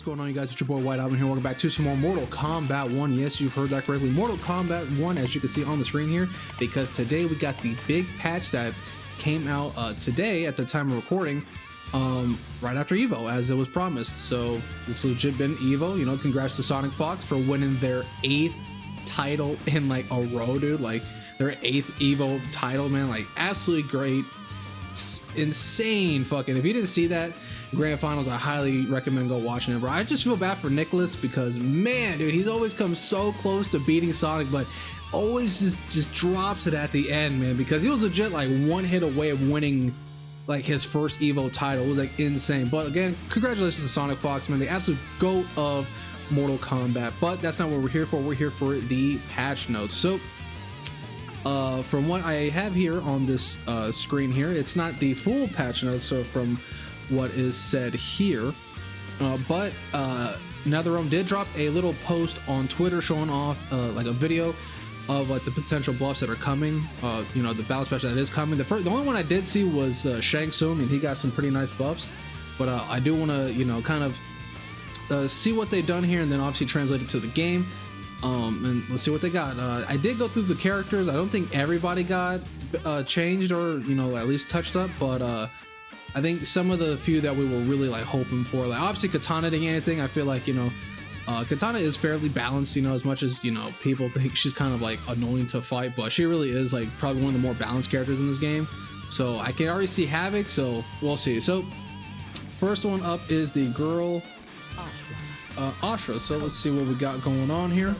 what's going on, you guys? It's your boy WhiteAlbumGG here. Welcome back to some more Mortal Kombat 1. Yes, you've heard that correctly. Mortal Kombat 1, as you can see on the screen here, because today we got the big patch that came out today at the time of recording, right after EVO, as it was promised. So it's legit been EVO. You know, congrats to Sonic Fox for winning their 8th title in like a row, dude. Like their 8th EVO title, man. Like absolutely great, insane fucking. If you didn't see that grand finals, I highly recommend go watching it, bro. I just feel bad for Nicholas because, man, dude, he's always come so close to beating Sonic, but always just drops it at the end, man, because he was legit like one hit away of winning like his first EVO title. It was like insane. But again, congratulations to Sonic Fox, man, the absolute GOAT of Mortal Kombat. But that's not what we're here for. We're here for the patch notes. So from what I have here on this screen here, it's not the full patch notes, so from what is said here, but NetherRealm did drop a little post on Twitter showing off like a video of like the potential buffs that are coming, you know, the balance patch that is coming. The only one I did see was Shang Tsung, and he got some pretty nice buffs, but I do want to, you know, kind of see what they've done here and then obviously translate it to the game, and let's see what they got. I did go through the characters. I don't think everybody got changed or, you know, at least touched up, but I think some of the few that we were really like hoping for, like obviously Katana didn't get anything. I feel like, you know, Katana is fairly balanced, you know, as much as, you know, people think she's kind of like annoying to fight, but she really is like probably one of the more balanced characters in this game. So I can already see Havoc, so we'll see. So first one up is the girl Ashra. So let's see what we got going on here.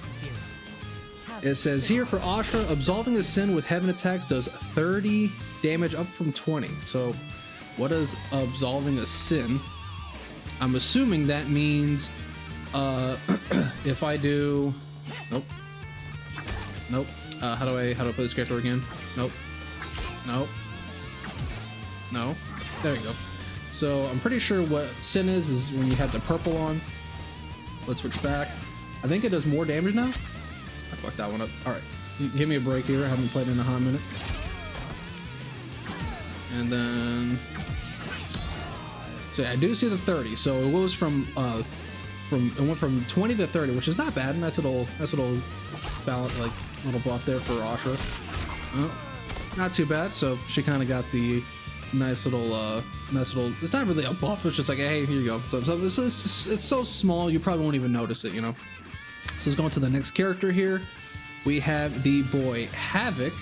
It says here for Ashra, absolving a sin with heaven attacks does 30 damage up from 20. So what is absolving a sin? I'm assuming that means if I do, nope. How do I play this character again? Nope. No. There you go. So I'm pretty sure what sin is when you have the purple on. Let's switch back. I think it does more damage now. I fucked that one up. All right, give me a break here. I haven't played in a hot minute. And then, so I do see the 30. So it was it went from 20 to 30, which is not bad. Nice little balance, like little buff there for Ashra. Not too bad. So she kind of got the nice little. It's not really a buff. It's just like, hey, here you go. So it's so small you probably won't even notice it, you know. So let's go on to the next character here. We have the boy Havoc.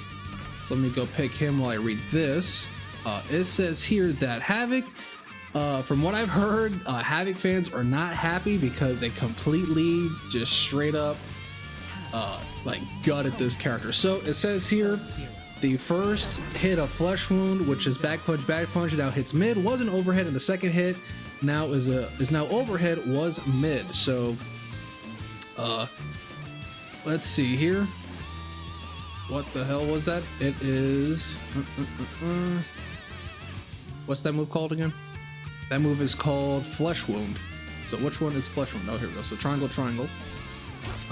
So let me go pick him while I read this. It says here that Havoc, from what I've heard, Havoc fans are not happy because they completely just straight up like gutted this character. So it says here the first hit of Flesh Wound, which is back punch, now hits mid, was an overhead, and the second hit now is now overhead, was mid. So let's see here. What the hell was that? It is what's that move called again? That move is called Flesh Wound. So which one is Flesh Wound? Oh, here we go. So triangle.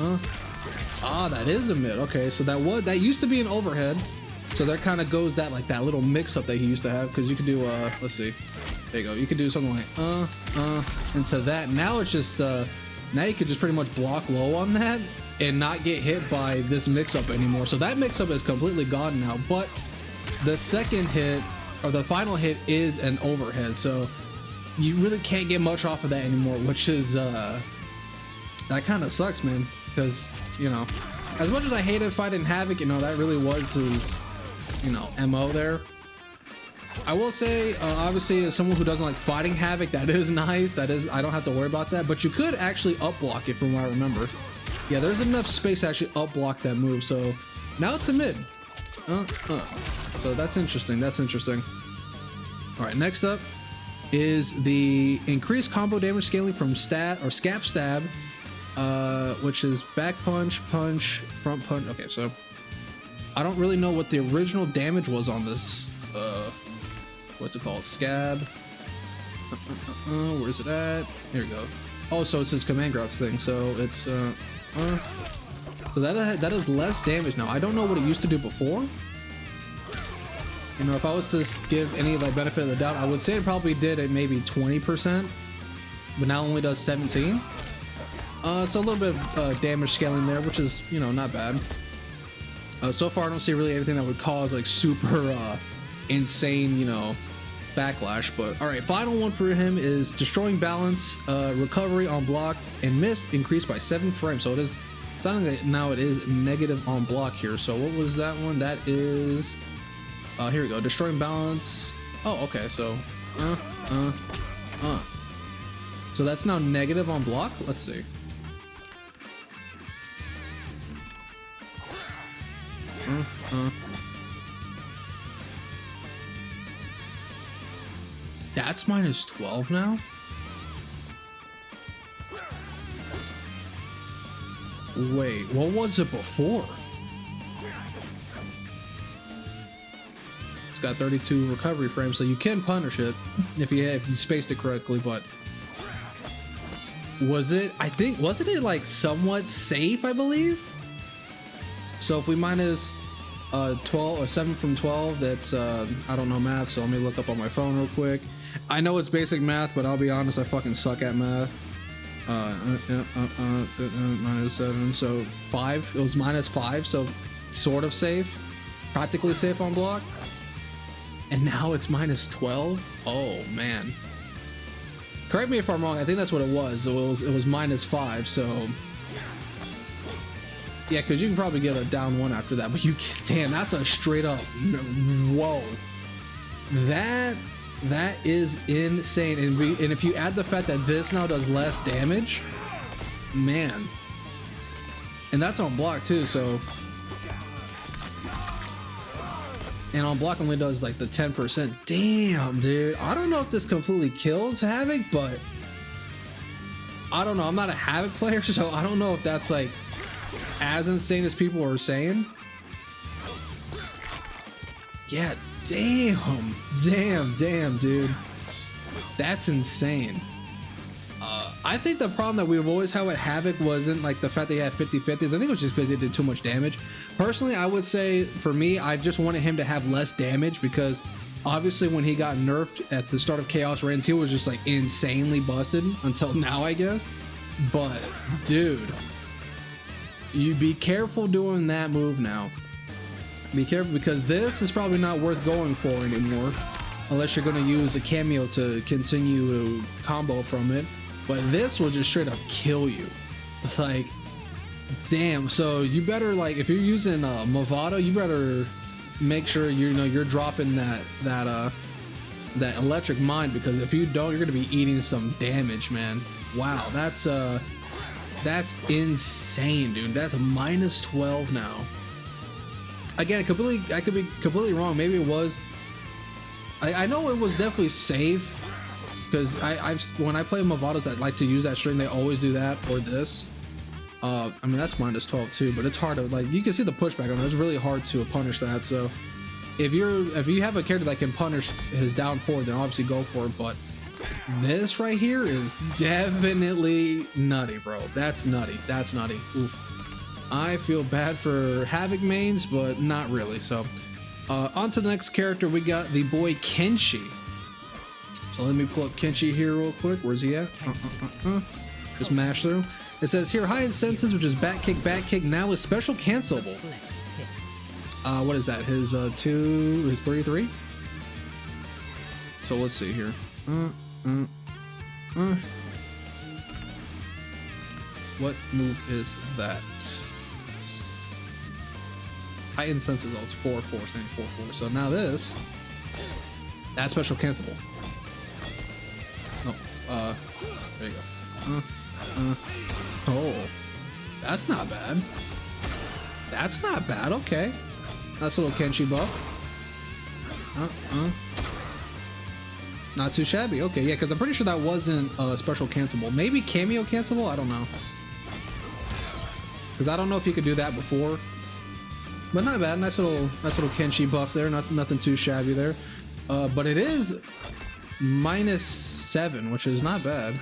That is a mid. Okay, so that used to be an overhead. So there kind of goes that, like that little mix up that he used to have, because you could do let's see. There you go. You could do something like into that. Now it's just now you could just pretty much block low on that and not get hit by this mix up anymore. So that mix up is completely gone now, but the second hit or the final hit is an overhead. So you really can't get much off of that anymore, which is that kind of sucks, man, because, you know, as much as I hated fighting Havoc, you know, that really was his, you know, MO there. I will say, obviously, as someone who doesn't like fighting Havoc, that is nice. That is, I don't have to worry about that, but you could actually up block it from what I remember. Yeah, there's enough space to actually up block that move. So now it's a mid. So that's interesting. All right, next up is the increased combo damage scaling from scap stab, which is back punch, front punch. Okay, so I don't really know what the original damage was on this. What's it called? Scab. Where's it at? Here it goes. Oh, so it's his command graph thing. So it's so that is less damage now. I don't know what it used to do before. You know, if I was to give any like benefit of the doubt, I would say it probably did at maybe 20%. but now only does 17. So a little bit of damage scaling there, which is, you know, not bad. So far I don't see really anything that would cause like super insane, you know, backlash. But all right, final one for him is destroying balance, recovery on block and miss increased by 7 frames. So it is sounding like now it is negative on block here. So what was that one? That is here we go, destroying balance. Oh, okay, so so that's now negative on block. Let's see. That's minus 12 now? Wait, what was it before? It's got 32 recovery frames, so you can punish it if you spaced it correctly, but wasn't it like somewhat safe, I believe? So if we minus 12 or 7 from 12, that's I don't know math, so let me look up on my phone real quick. I know it's basic math, but I'll be honest, I fucking suck at math. Minus 7, so 5. It was minus 5, so sort of safe, practically safe on block. And now it's minus 12. Oh man. Correct me if I'm wrong. I think that's what it was. It was minus 5. So yeah, because you can probably get a down 1 after that. But damn, that's a straight up whoa. That is insane. And if you add the fact that this now does less damage, man. And that's on block too. So. And on block only does like the 10%. Damn, dude. I don't know if this completely kills Havoc, but I don't know. I'm not a Havoc player, so I don't know if that's like as insane as people are saying. Yeah, damn, dude. That's insane. I think the problem that we've always had with Havoc wasn't like the fact that he had 50-50s. I think it was just because he did too much damage. Personally, I would say for me, I just wanted him to have less damage because obviously when he got nerfed at the start of Chaos Reigns, he was just like insanely busted until now, I guess. But dude, you be careful doing that move now. Be careful because this is probably not worth going for anymore unless you're going to use a cameo to continue to combo from it. But this will just straight up kill you. It's like, damn. So you better, like, if you're using Movado, you better make sure you're dropping that electric mine, because if you don't, you're gonna be eating some damage, man. Wow, that's insane, dude. That's a minus 12 now. Again, I could be completely wrong. Maybe it was. I know it was definitely safe. Because when I play Movados, I like to use that string. They always do that or this. I mean, that's minus 12 too, but it's hard to, like, you can see the pushback on it. It's really hard to punish that. So if you have a character that can punish his down 4, then obviously go for it. But this right here is definitely nutty, bro. That's nutty. That's nutty. Oof. I feel bad for Havoc mains, but not really. So on to the next character. We got the boy Kenshi. So let me pull up Kenshi here real quick. Where's he at? Just mash through. It says here, high incentives, which is back kick now is special cancelable. What is that? His 3-3. So let's see here. What move is that? High incentives. Oh, it's 4-4, saying 4-4. So now that's special cancelable. Oh, there you go. Oh, that's not bad. That's not bad. Okay, nice little Kenshi buff. Not too shabby. Okay, yeah, because I'm pretty sure that wasn't special cancelable. Maybe cameo cancelable. I don't know. Because I don't know if you could do that before. But not bad. Nice little Kenshi buff there. Nothing too shabby there. But it is minus 7, which is not bad.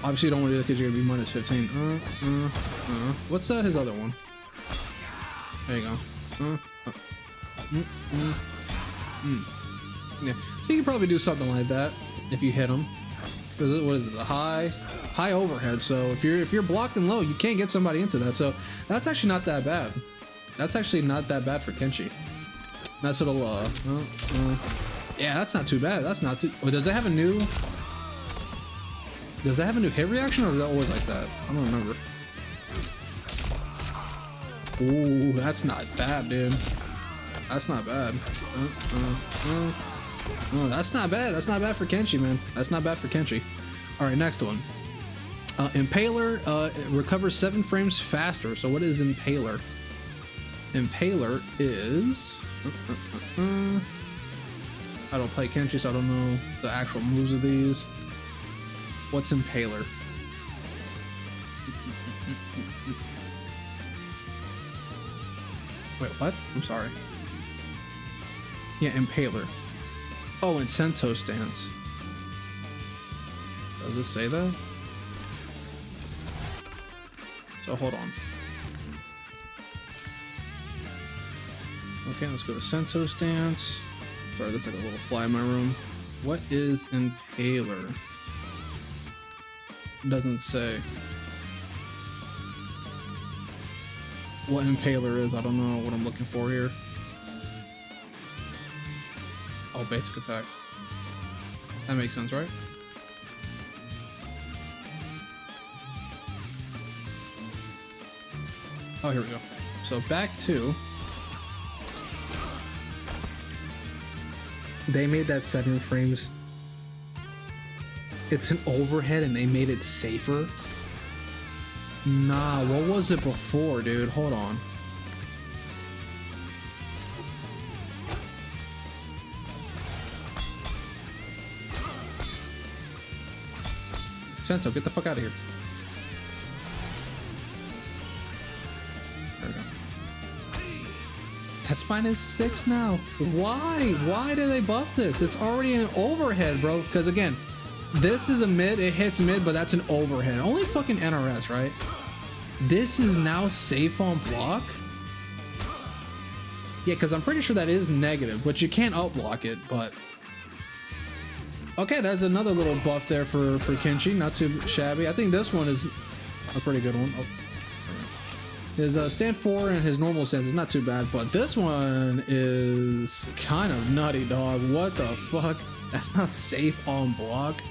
Obviously you don't want to do that because you're gonna be minus 15. What's his other one? There you go. Yeah, so you can probably do something like that if you hit him. What is this? A high overhead. So if you're blocking low, you can't get somebody into that. So that's actually not that bad. That's actually not that bad for Kenshi. Nice little yeah, that's not too bad. That's not too. Oh, does it have a new? Does it have a new hit reaction, or is that always like that? I don't remember. Ooh, that's not bad, dude. That's not bad. Oh, that's not bad. That's not bad for Kenshi, man. That's not bad for Kenshi. All right, next one. Impaler recovers 7 frames faster. So what is Impaler? Impaler is... I don't play Kenshi, so I don't know the actual moves of these. What's Impaler? Wait, what? I'm sorry. Yeah, Impaler. Oh, and Sento stance. Does it say that? So hold on. Okay, let's go to Sento stance. Sorry, there's like a little fly in my room. What is Impaler? Doesn't say. What Impaler is, I don't know what I'm looking for here. Oh, basic attacks. That makes sense, right? Oh, here we go. So back to... They made that 7 frames. It's an overhead and they made it safer. Nah, what was it before, dude? Hold on. Sento, get the fuck out of here. There we go. That's -6 now. Why? Why did they buff this? It's already an overhead, bro. Because again, this is a mid. It hits mid, but that's an overhead. Only fucking NRS, right? This is now safe on block. Yeah, because I'm pretty sure that is negative, but you can't up block it. But okay, there's another little buff there for Kenshi. Not too shabby. I think this one is a pretty good one. Oh. His stand 4 and his normal stance is not too bad, but this one is kind of nutty, dog. What the fuck? That's not safe on block.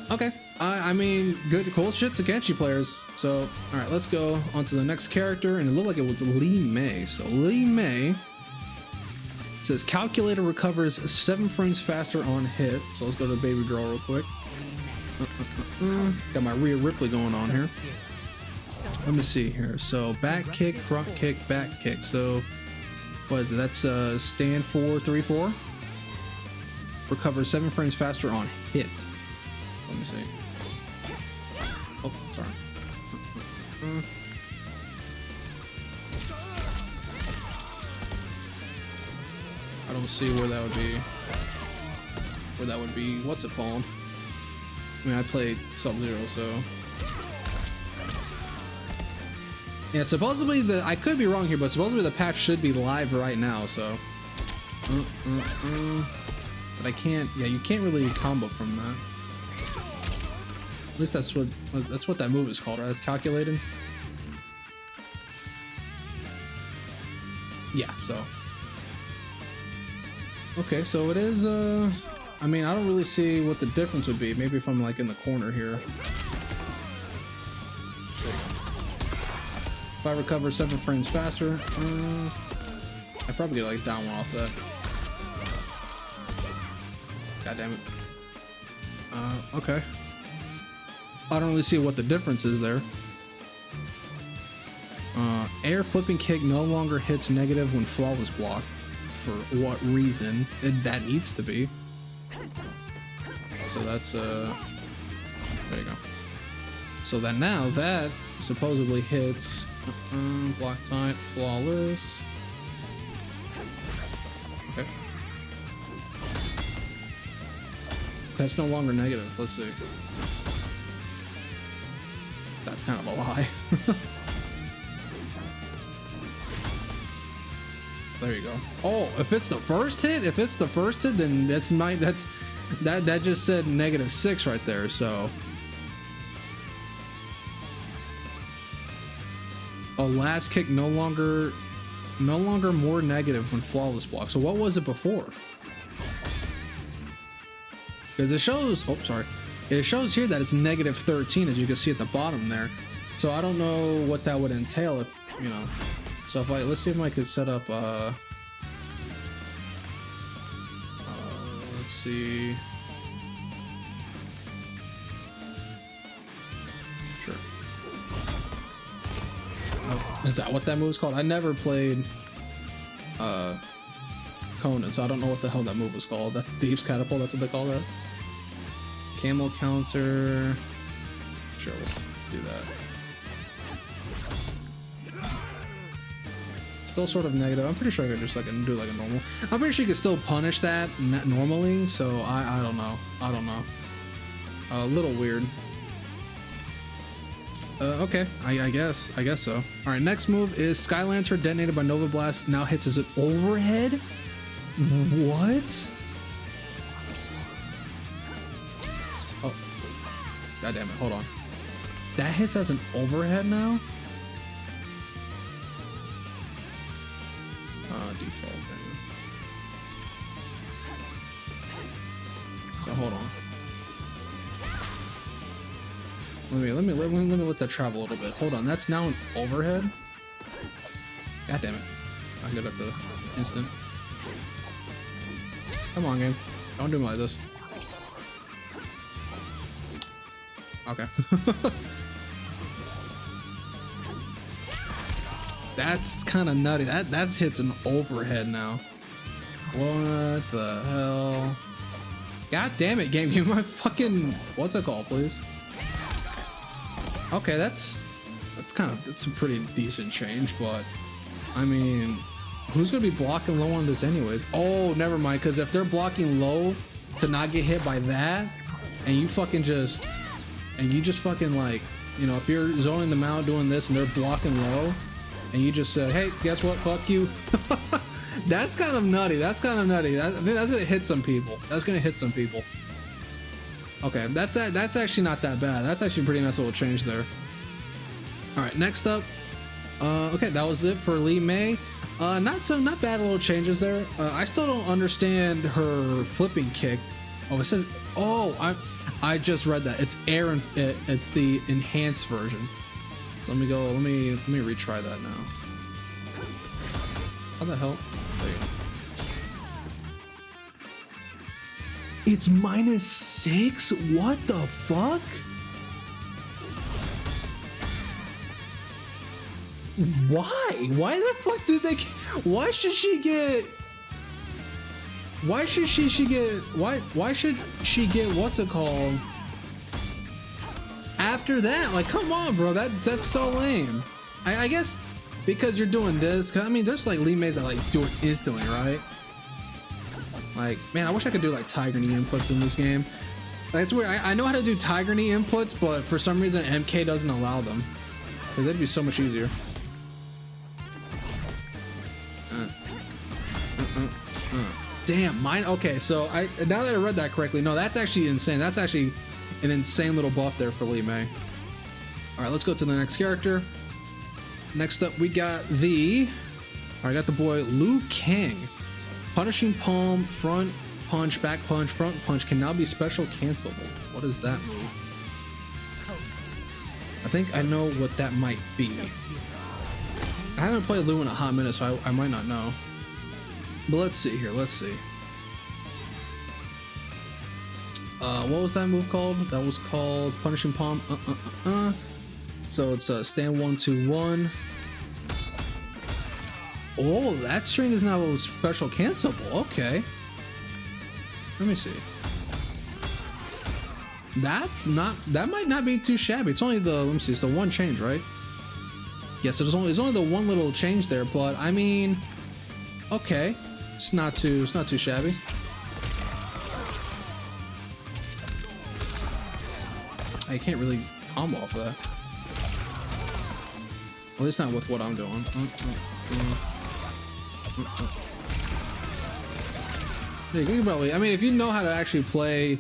Okay, I mean, good, cool shit to Kenshi players. So, all right, let's go on to the next character, and it looked like it was Lee Mei. So Lee Mei says calculator recovers 7 frames faster on hit. So let's go to the baby girl real quick. Got my Rhea Ripley going on here. Let me see here. So back kick, front kick, back kick. So what is it? That's stand 4, 3, 4. Recovers 7 frames faster on hit. Let me see. Oh, sorry. I don't see where that would be. Where that would be. What's it called? I mean, I played Sub-Zero, so. Yeah, supposedly I could be wrong here, but supposedly the patch should be live right now, so. But I can't, yeah, you can't really combo from that. At least that's what that move is called, right? That's calculated. Yeah, so. Okay, so it is, I mean, I don't really see what the difference would be. Maybe if I'm like in the corner here. If I recover 7 frames faster, I probably get like down one off that. God damn it. Okay. I don't really see what the difference is there. Air flipping kick no longer hits negative when flawless blocked. For what reason? That needs to be. So that's there you go. So that now that supposedly hits block type flawless. Okay. That's no longer negative. Let's see. That's kind of a lie. There you go. Oh, if it's the first hit, then That just said -6 right there, so. A last kick no longer more negative when flawless block. So what was it before? Because it shows, oh sorry, it shows here that it's -13, as you can see at the bottom there. So I don't know what that would entail if, you know. So if let's see if I could set up let's see. Sure. Oh, is that what that move's called? I never played Conan, so I don't know what the hell that move was called. That Thieves Catapult, that's what they call that. Camel counter. Sure, let's do that. Still sort of negative. I'm pretty sure I could just like do like a normal. I'm pretty sure you could still punish that normally. So I don't know. I don't know. A little weird. Okay, I guess so. All right, next move is Sky Lantern detonated by Nova Blast. Now hits as an overhead. What? Oh, god damn it! Hold on. That hits as an overhead now. Detail thing. So hold on. Let me let that travel a little bit. Hold on, that's now an overhead. God damn it! I get up the instant. Come on, game. Don't do me like this. Okay. That's kind of nutty. That hits an overhead now. What the hell? God damn it, game. Give me my fucking, what's it called, please? Okay, that's a pretty decent change, but I mean, who's gonna be blocking low on this anyways? Oh, never mind, because if they're blocking low to not get hit by that, and you just fucking like, you know, if you're zoning them out doing this and they're blocking low, and you just said, hey, guess what? Fuck you. That's kind of nutty. That's kind of nutty. I think that's gonna hit some people. That's gonna hit some people. Okay, that's actually not that bad. That's actually a pretty nice little change there. All right, next up. Okay, that was it for Lee May. Not bad little changes there. I still don't understand her flipping kick. Oh, it says, oh, I just read that. It's air and it's the enhanced version. So let me retry that now. How the hell? There you go. It's -6? What the fuck? Why? Why the fuck did they? Why should she get? Why should she get? Why should she get? What's it called? After that, like, come on, bro. That's so lame. I guess because you're doing this. Cause I mean, there's like Lee Mays that like do it instantly, right? Like, man, I wish I could do like Tiger Knee inputs in this game. That's weird. I know how to do Tiger Knee inputs, but for some reason MK doesn't allow them. Cause that'd be so much easier. Damn, mine. Okay, so now that I read that correctly, no, that's actually insane. That's actually an insane little buff there for Lee May. All right, let's go to the next character. Next up, we got I got the boy Liu Kang. Punishing palm, front punch, back punch, front punch can now be special cancelable. What is that move? I think I know what that might be. I haven't played Liu in a hot minute, so I might not know. But let's see here. Let's see. What was that move called? That was called Punishing Palm. So it's stand 1 2 1. Oh, that string is now special cancelable. Okay. Let me see. That might not be too shabby. It's only the, let me see, it's the one change, right? Yes, there's only the one little change there, but I mean, okay. It's not too shabby. I can't really combo off that. At least not with what I'm doing. Yeah, you can probably, I mean, if you know how to actually play,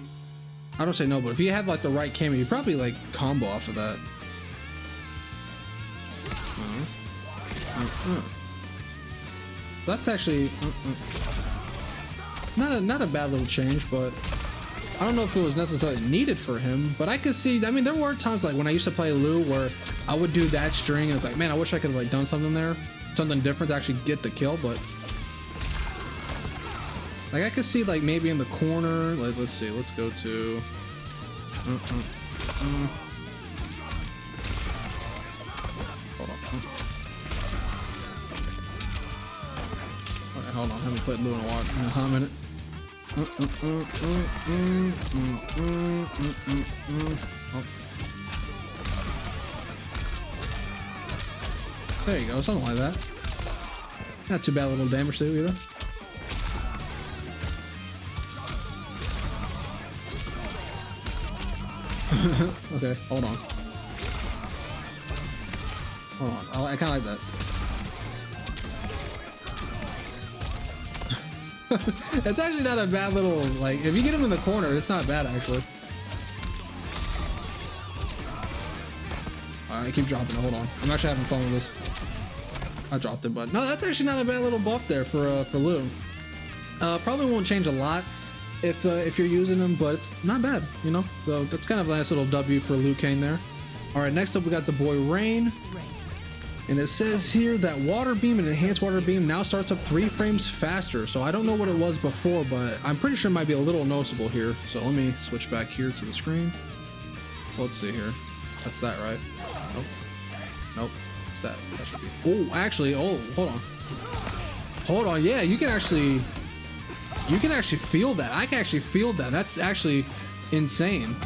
I don't say no, but if you have like the right camera, you probably like combo off of that. That's actually not a bad little change, but I don't know if it was necessarily needed for him. But I could see, I mean, there were times like when I used to play Lou where I would do that string and it's like, man, I wish I could have like done something there, something different to actually get the kill. But like I could see like maybe in the corner, like let's see, let's go to hold on. Okay, hold on, I haven't played Lou in a while, in a hot minute. Oh. There you go, something like that. Not too bad, a little damage too either. Okay, hold on. Hold on, I kind of like that. It's actually not a bad little, like, if you get him in the corner, it's not bad actually. Alright, I keep dropping it, hold on. I'm actually having fun with this. I dropped it, but no, that's actually not a bad little buff there for Lou. Probably won't change a lot if you're using him, but not bad, you know? So that's kind of a nice little W for Liu Kang there. Alright, next up we got the boy Rain. And it says here that water beam and enhanced water beam now starts up 3 frames faster. So I don't know what it was before, but I'm pretty sure it might be a little noticeable here. So let me switch back here to the screen. So let's see here. That's that, right? Nope. Nope. What's that? That should be. Oh, actually, oh, hold on. Hold on. Yeah, you can actually feel that. I can actually feel that. That's actually insane.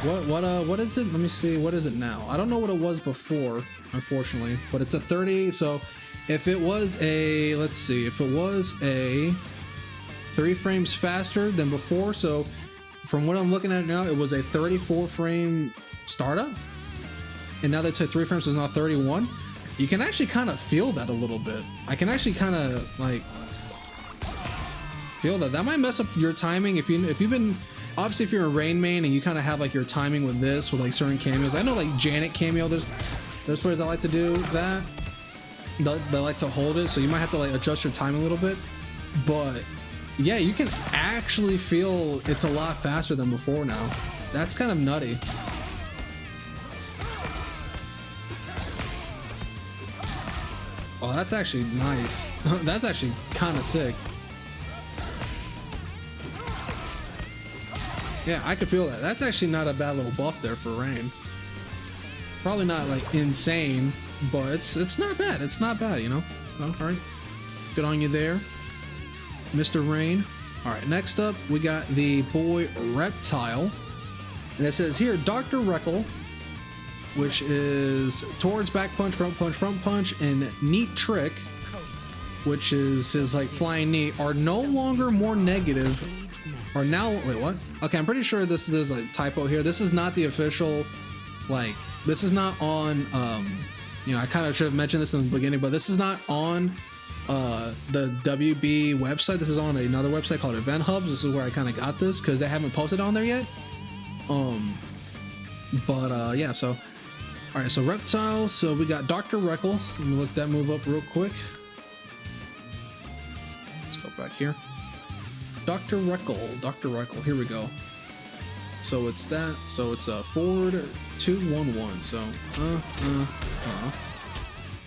What is it? Let me see. What is it now? I don't know what it was before, unfortunately, but it's a 30. So if it was a, let's see, if it was a 3 frames faster than before. So from what I'm looking at now, it was a 34 frame startup. And now they took 3 frames, so it's now 31. You can actually kind of feel that a little bit. I can actually kind of like feel that. That might mess up your timing if you've been, obviously if you're a Rain main and you kind of have like your timing with this, with like certain cameos. I know like Janet cameo, there's players that like to do that. They like to hold it, so you might have to like adjust your timing a little bit. But yeah, you can actually feel it's a lot faster than before now. That's kind of nutty. Oh, that's actually nice. That's actually kind of sick. Yeah, I could feel that. That's actually not a bad little buff there for Rain. Probably not like insane, but it's not bad. It's not bad, you know? Oh, all right. Good on you there, Mr. Rain. All right, next up, we got the boy Reptile. And it says here, Dr. Reckle, which is towards back punch, front punch, and neat trick, which is his like flying knee, are no longer more negative. Or now, wait, what? Okay, I'm pretty sure this is like typo here. This is not the official, like, this is not on, you know, I kind of should have mentioned this in the beginning, but this is not on the WB website. This is on another website called Event Hubs. This is where I kind of got this because they haven't posted on there yet. Yeah, so, all right, so Reptile. So we got Dr. Reckle. Let me look that move up real quick. Let's go back here. Dr. Reckle, here we go. So it's that, so it's a forward 2-1-1. So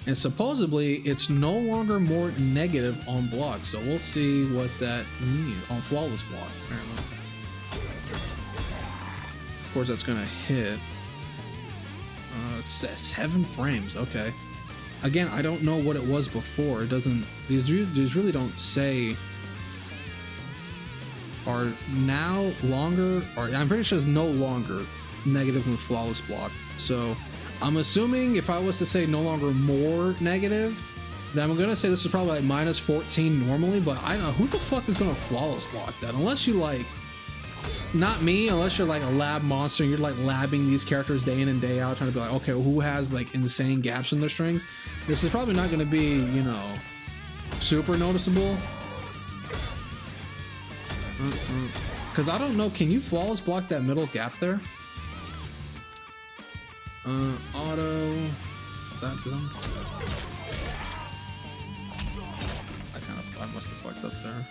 and supposedly it's no longer more negative on block. So we'll see what that means on flawless block. Apparently. Of course, that's gonna hit 7 frames. Okay. Again, I don't know what it was before. It doesn't. These really don't say. Are now longer, or I'm pretty sure it's no longer negative with flawless block. So I'm assuming if I was to say no longer more negative, then I'm gonna say this is probably like -14 normally, but I don't know who the fuck is gonna flawless block that, unless you like, not me, unless you're like a lab monster and you're like labbing these characters day in and day out, trying to be like, okay, well, who has like insane gaps in their strings. This is probably not gonna be, you know, super noticeable. Because I don't know, can you flawless block that middle gap there? Auto. Is that them? I must have fucked up there.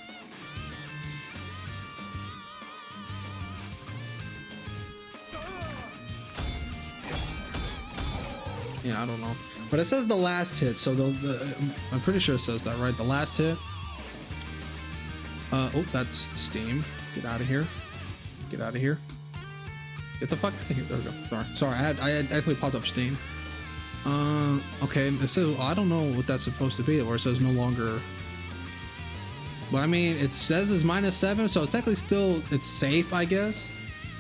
Yeah, I don't know. But it says the last hit, so I'm pretty sure it says that, right? The last hit. Oh, that's Steam. Get out of here. Get out of here. Get the fuck out of here. There we go. Sorry, I had actually popped up Steam. Okay, it says, well, I don't know what that's supposed to be, where it says no longer. But I mean, it says it's -7, so it's technically still, it's safe, I guess.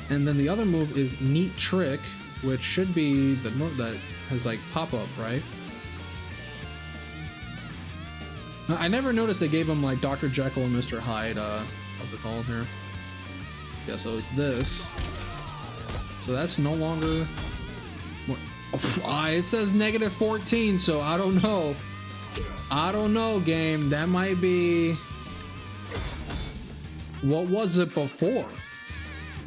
And then the other move is Neat Trick, which should be the that has like pop-up, right? I never noticed they gave him like Dr. Jekyll and Mr. Hyde, what's it called here? Yeah, so it's this. So that's no longer... it says -14, so I don't know. I don't know, game. That might be... What was it before?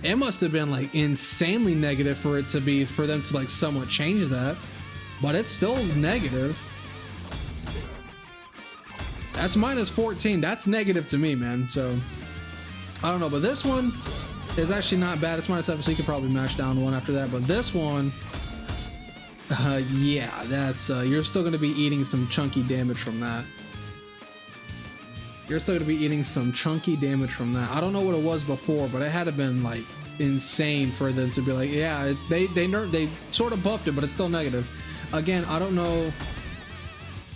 It must have been like insanely negative for it to be, for them to like somewhat change that. But it's still negative. That's -14. That's negative to me, man. So I don't know, but this one is actually not bad. It's -7, so you could probably mash down one after that. But this one, yeah, that's you're still gonna be eating some chunky damage from that. You're still gonna be eating some chunky damage from that. I don't know what it was before, but it had to been like insane for them to be like, yeah, they sort of buffed it, but it's still negative. Again, I don't know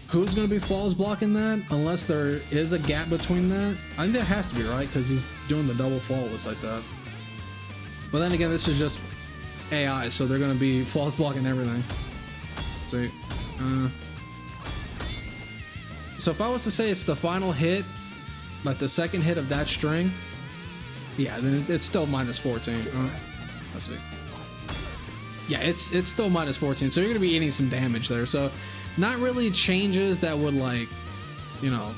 who's gonna be flawless blocking that, unless there is a gap between that. I think there has to be, right? Because he's doing the double flawless like that. But then again, this is just AI, so they're gonna be flawless blocking everything. So if I was to say it's the final hit, like the second hit of that string, yeah, then it's still -14. Let's see. Yeah, it's still -14, so you're gonna be eating some damage there. So not really changes that would, like, you know,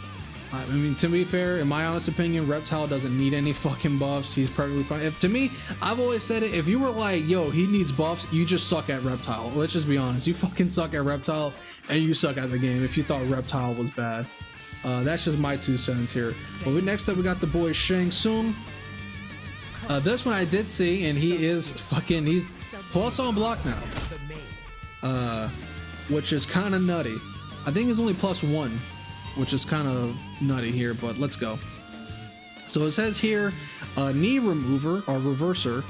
I mean, to be fair, in my honest opinion, Reptile doesn't need any fucking buffs. He's perfectly fine. To me, I've always said it, if you were like, yo, he needs buffs, you just suck at Reptile. Let's just be honest. You fucking suck at Reptile, and you suck at the game if you thought Reptile was bad. That's just my 2 cents here. But next up, we got the boy Shang Tsung. This one I did see, and he's plus on block now. Which is kind of nutty. I think it's only +1, which is kind of nutty here, but let's go. So it says here, knee remover or reverser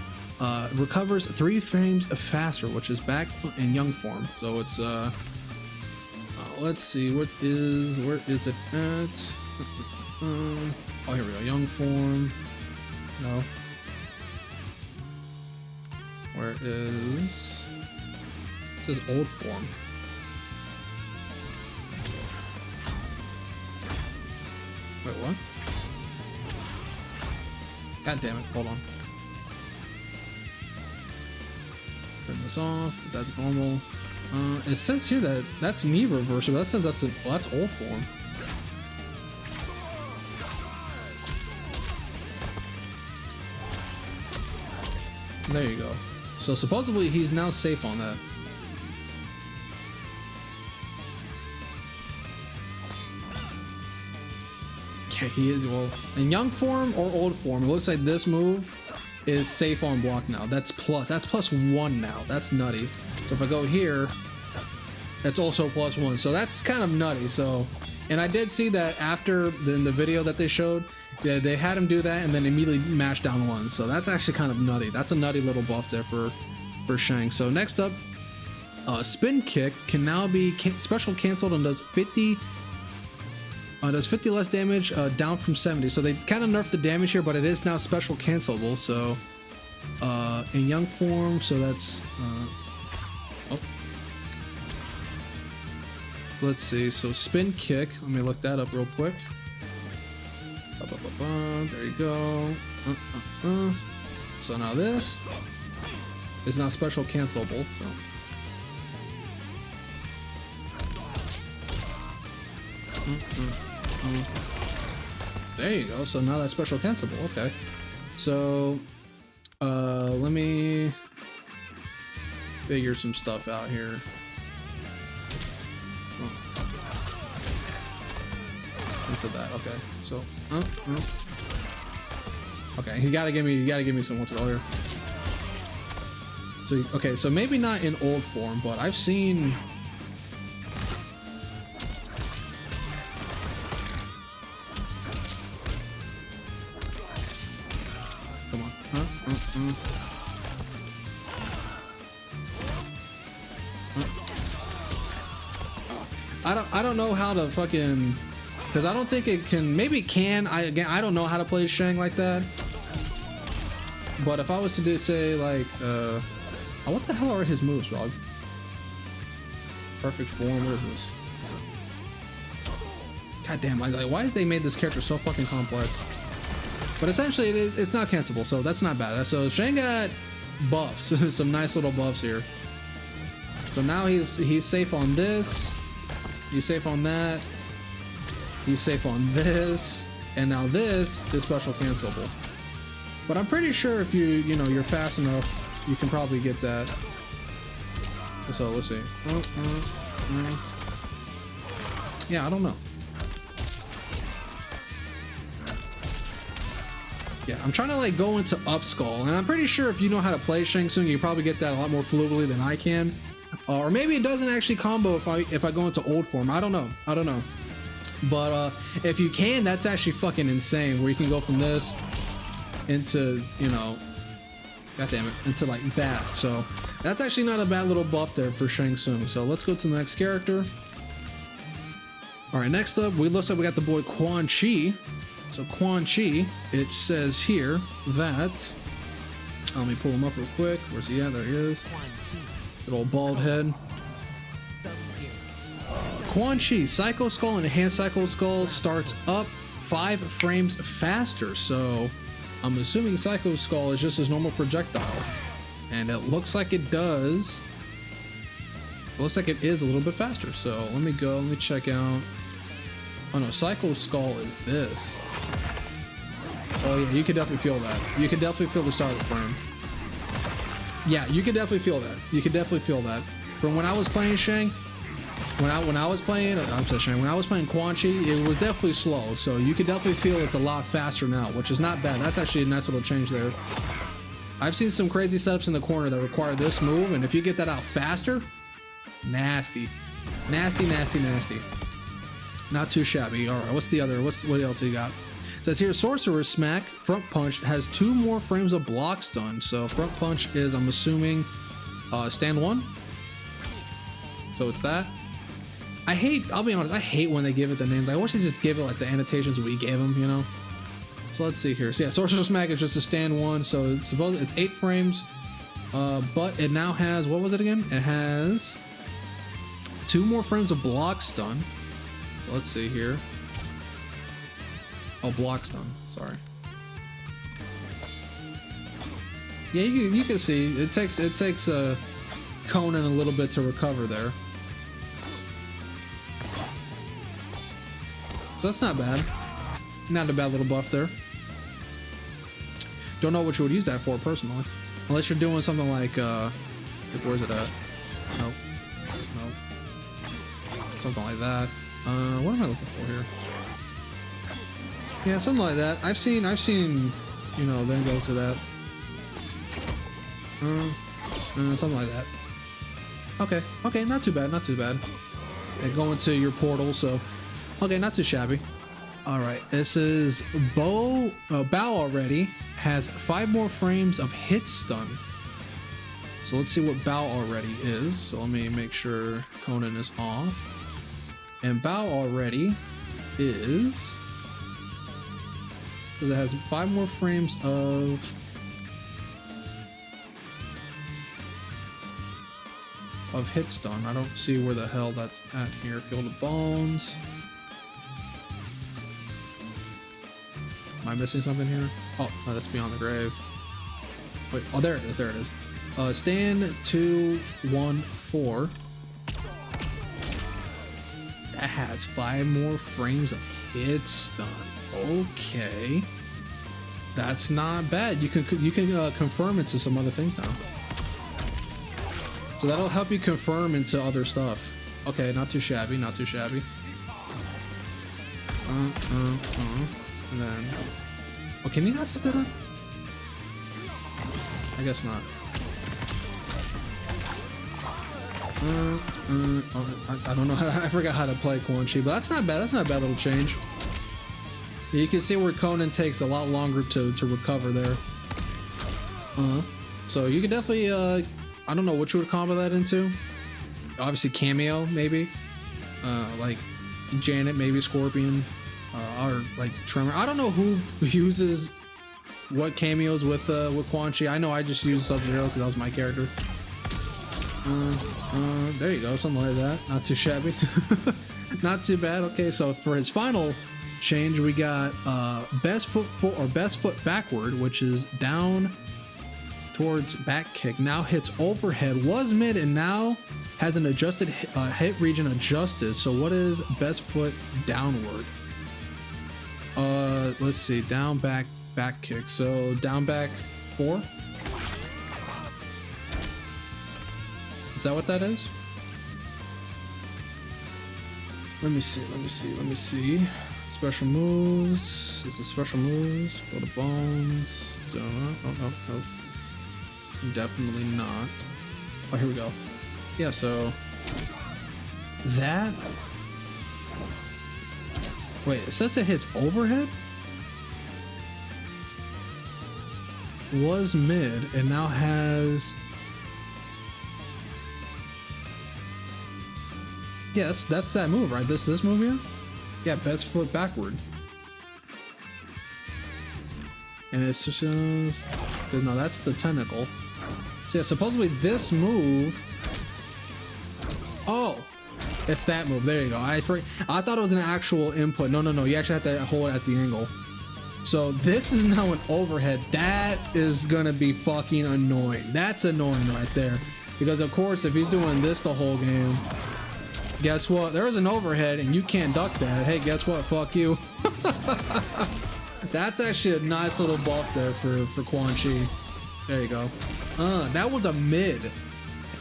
recovers 3 frames faster, which is back in young form. So it's let's see, where is it at? Oh, here we go, young form. No. Where is? It says old form. Wait, what? God damn it, hold on. Turn this off, that's normal. It says here that that's knee reversal, but that says that's old form. There you go. So supposedly he's now safe on that. Okay, he is, well, in young form or old form, it looks like this move is safe on block now. That's +1 now. That's nutty. So if I go here, that's also +1. So that's kind of nutty. So, and I did see that after in the video that they showed, they had him do that and then immediately mash down 1. So that's actually kind of nutty. That's a nutty little buff there for Shang. So next up, spin kick can now be special canceled and does 50 less damage, down from 70. So they kind of nerfed the damage here, but it is now special cancelable. So in young form, so that's oh, let's see. So spin kick, let me look that up real quick. There you go. So now this is now special cancelable. So There you go. So now that's special cancelable. Okay. So let me figure some stuff out here. Oh. Into that. Okay. So okay, you gotta give me some what's it called here. So okay, so maybe not in old form, but I've seen. Come on. I don't know how to fucking, because I don't think it can. Maybe it can. I don't know how to play Shang like that. But if I was to do, say, like, what the hell are his moves, dog? Perfect form. What is this? God damn! Like, why did they made this character so fucking complex? But essentially, it's not cancelable, so that's not bad. So Shang got buffs, some nice little buffs here. So now he's safe on this. He's safe on that. He's safe on this, and now this is special cancelable. But I'm pretty sure if you're fast enough, you can probably get that. So let's see. Yeah, I don't know. Yeah, I'm trying to like go into up skull, and I'm pretty sure if you know how to play Shang Tsung, you probably get that a lot more fluidly than I can. Or maybe it doesn't actually combo if I go into old form. I don't know. But if you can, that's actually fucking insane. Where you can go from this into, god damn it, into like that. So that's actually not a bad little buff there for Shang Tsung. So let's go to the next character. All right, next up, looks like we got the boy Quan Chi. So Quan Chi, it says here that, let me pull him up real quick. Where's he at? There he is. Good old bald head. Quan Chi, Psycho Skull and Enhanced Psycho Skull starts up 5 frames faster. So I'm assuming Psycho Skull is just his normal projectile. And it looks like it does. It looks like it is a little bit faster. So let me check out. Oh no, Psycho Skull is this. Oh yeah, you can definitely feel that. You can definitely feel the start of the frame. Yeah, you can definitely feel that. You can definitely feel that. From when I was playing Shang, when I was playing Quan Chi, it was definitely slow. So you can definitely feel it's a lot faster now, which is not bad. That's actually a nice little change there. I've seen some crazy setups in the corner that require this move, and if you get that out faster, nasty. Nasty, nasty, nasty. Not too shabby. All right, what's the other? What else you got? It says here, Sorcerer's Smack Front Punch has 2 more frames of block stun. So Front Punch is, I'm assuming, stand 1. So it's that. I'll be honest, I hate when they give it the names. I wish they just give it like the annotations we gave them, So let's see here. So yeah, Sorcerer's Smack is just a stand 1. So it's 8 frames. But it now has, what was it again? It has 2 more frames of block stun. So let's see here. Oh, block stun. Sorry. Yeah, you can see it takes Conan a little bit to recover there. So that's not bad. Not a bad little buff there. Don't know what you would use that for personally, unless you're doing something like where's it at? Nope. Something like that. What am I looking for here? Yeah, something like that. I've seen, then go to that. Something like that. Okay, not too bad. And go into your portal, so okay, not too shabby. All right, this is Bao already has 5 more frames of hit stun. So let's see what Bao already is. So let me make sure Conan is off. And Bao already is, because it has 5 more frames of hit stun. I don't see where the hell that's at here. Field of Bones. Am I missing something here? Oh, no, that's Beyond the Grave. Wait, oh, there it is. Stand 2, 1, 4. that has 5 more frames of hit stun. Okay, that's not bad. You can confirm into some other things now. So that'll help you confirm into other stuff. Okay, not too shabby, not too shabby. And then, oh, can you not set that up? I guess not. I don't know how I forgot how to play Quan Chi, but that's not bad. That's not a bad little change. You can see where Conan takes a lot longer to recover there. So you can definitely I don't know what you would combo that into. Obviously cameo maybe, like Janet, maybe Scorpion, or like Tremor. I don't know who uses what cameos with Quan Chi. I know I just used Sub-Zero because that was my character. There you go, something like that. Not too shabby. Not too bad. Okay, so for his final change, we got best foot backward, which is down towards back kick. Now hits overhead, was mid, and now has an adjusted hit region adjusted. So what is best foot downward? Let's see, down back kick. So down back 4. Is that what that is? Let me see. Special moves. This is special moves. Go to bones. Zone. Oh. Definitely not. Oh, here we go. Yeah, so that. Wait, it says it hits overhead? Was mid and now has. Yeah, that's that move, right? This move here? Yeah, best foot backward. And it's just no, that's the tentacle. So yeah, supposedly this move. Oh, it's that move. There you go. I thought it was an actual input. No. You actually have to hold it at the angle. So this is now an overhead. That is gonna be fucking annoying. That's annoying right there. Because of course, if he's doing this the whole game, guess what? There is an overhead and you can't duck that. Hey, guess what? Fuck you. That's actually a nice little buff there for Quan Chi. There you go. That was a mid.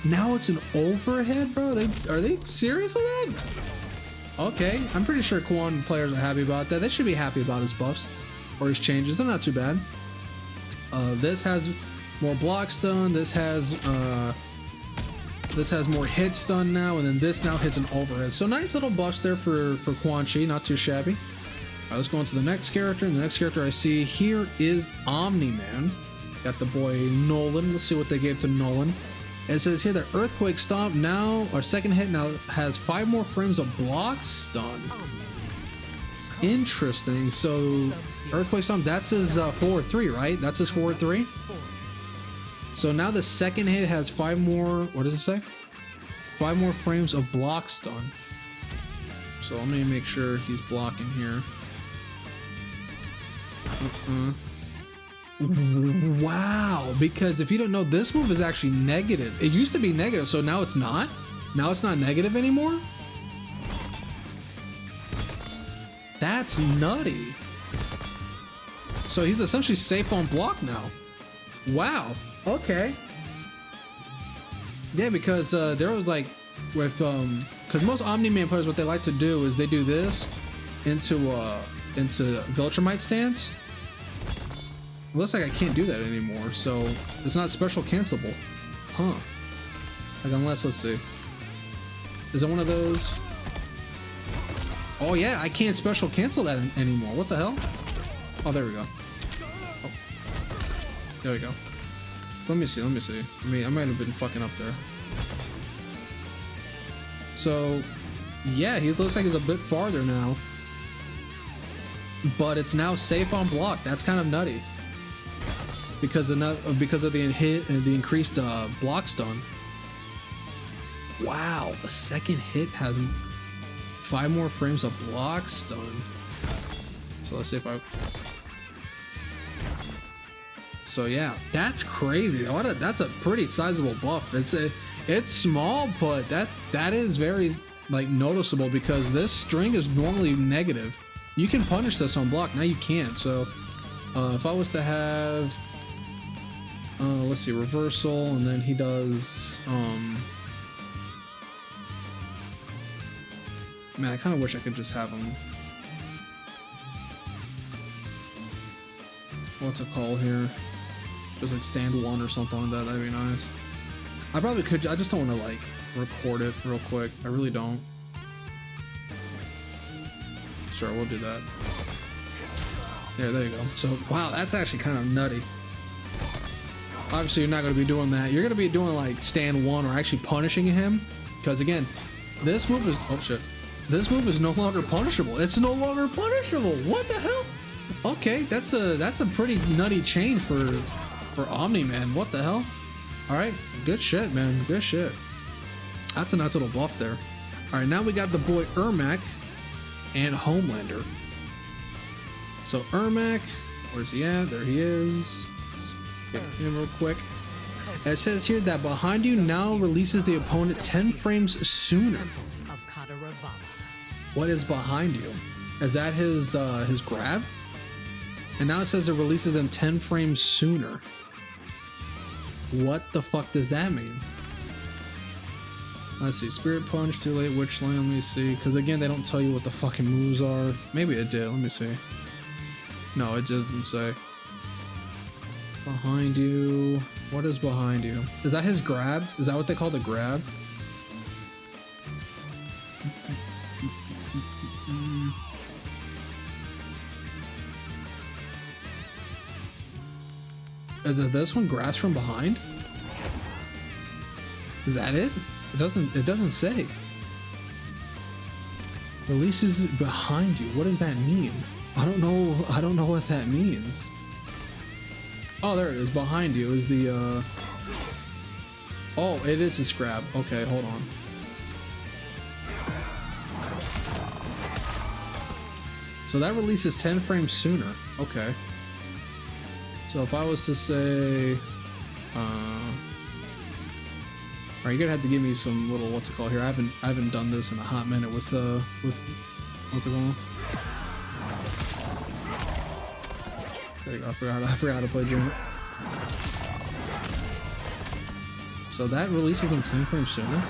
Now it's an overhead, bro. Are they serious with that? Okay, I'm pretty sure Quan players are happy about that. They should be happy about his buffs or his changes. They're not too bad. This has more block stun. This has more hit stun now, and then this now hits an overhead. So nice little buffs there for Quan Chi, not too shabby. All right, let's go on to the next character. And the next character I see here is Omni-Man. Got the boy Nolan. Let's see what they gave to Nolan. It says here that Earthquake Stomp now, our second hit now has 5 more frames of block stun. Interesting. So Earthquake Stomp, that's his forward 3, right? That's his forward 3. So now the second hit has 5 more, what does it say? 5 more frames of block stun. So let me make sure he's blocking here. Wow, because if you don't know, this move is actually negative. It used to be negative, so now it's not? Now it's not negative anymore? That's nutty. So he's essentially safe on block now. Wow. Okay. Yeah, because there was like with because most Omni-Man players, what they like to do is they do this into Viltrumite stance. It looks like I can't do that anymore, so it's not special cancelable. Huh. Like unless, let's see. Is it one of those? Oh yeah, I can't special cancel that anymore. What the hell? Oh, there we go. Oh. There we go. Let me see. I might have been fucking up there. So, yeah, he looks like he's a bit farther now. But it's now safe on block. That's kind of nutty. Because of the increased block stun. Wow, the second hit has 5 more frames of block stun. So let's see if I. So yeah, that's crazy. That's a pretty sizable buff. It's small, but that is very like noticeable because this string is normally negative. You can punish this on block, now you can't. So if I was to have let's see, reversal, and then he does man, I kind of wish I could just have him, what's it called here, just like stand one or something like that. That'd be nice. I probably could, I just don't want to like record it real quick. I really don't. Sure, we'll do that. Yeah, there you go. So wow, that's actually kind of nutty. Obviously you're not going to be doing that. You're going to be doing like stand one or actually punishing him, because again, this move is, oh shit, this move is no longer punishable. It's no longer punishable. What the hell? Okay, that's a pretty nutty change for Omni, man. What the hell? All right, good shit, man. Good shit. That's a nice little buff there. All right, now we got the boy Ermac and Homelander. So Ermac, where's he at? There he is. Get him real quick. It says here that behind you now releases the opponent 10 frames sooner. What is behind you? Is that his grab? And now it says it releases them 10 frames sooner. What the fuck does that mean? Let's see, Spirit Punch, too late, Witch Slam, let me see. Because again, they don't tell you what the fucking moves are. Maybe it did, let me see. No, it doesn't say. Behind you. What is behind you? Is that his grab? Is that what they call the grab? Is it this one? Grasp from behind? Is that it? It doesn't say. Releases behind you. What does that mean? I don't know what that means. Oh, there it is. Behind you is the oh, it is his grab. Okay, hold on. So that releases 10 frames sooner. Okay. So if I was to say all right, you're gonna have to give me some little, what's it called here? I haven't done this in a hot minute with what's it called? There you go. I forgot how to play Janet. So that releases them 10 frames sooner.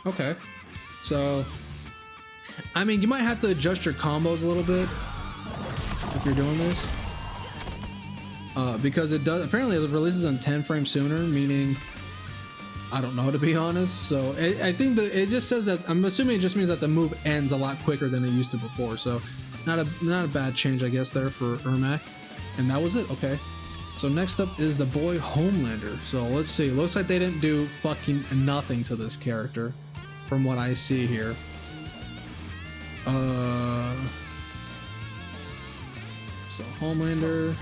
Okay. So I mean, you might have to adjust your combos a little bit if you're doing this. Because it does, apparently it releases them 10 frames sooner, meaning, I don't know, to be honest. So I think that it just says that, I'm assuming it just means that the move ends a lot quicker than it used to before. So not a bad change, I guess, there for Ermac. And that was it. Okay. So next up is the boy Homelander. So let's see. Looks like they didn't do fucking nothing to this character from what I see here. So Homelander.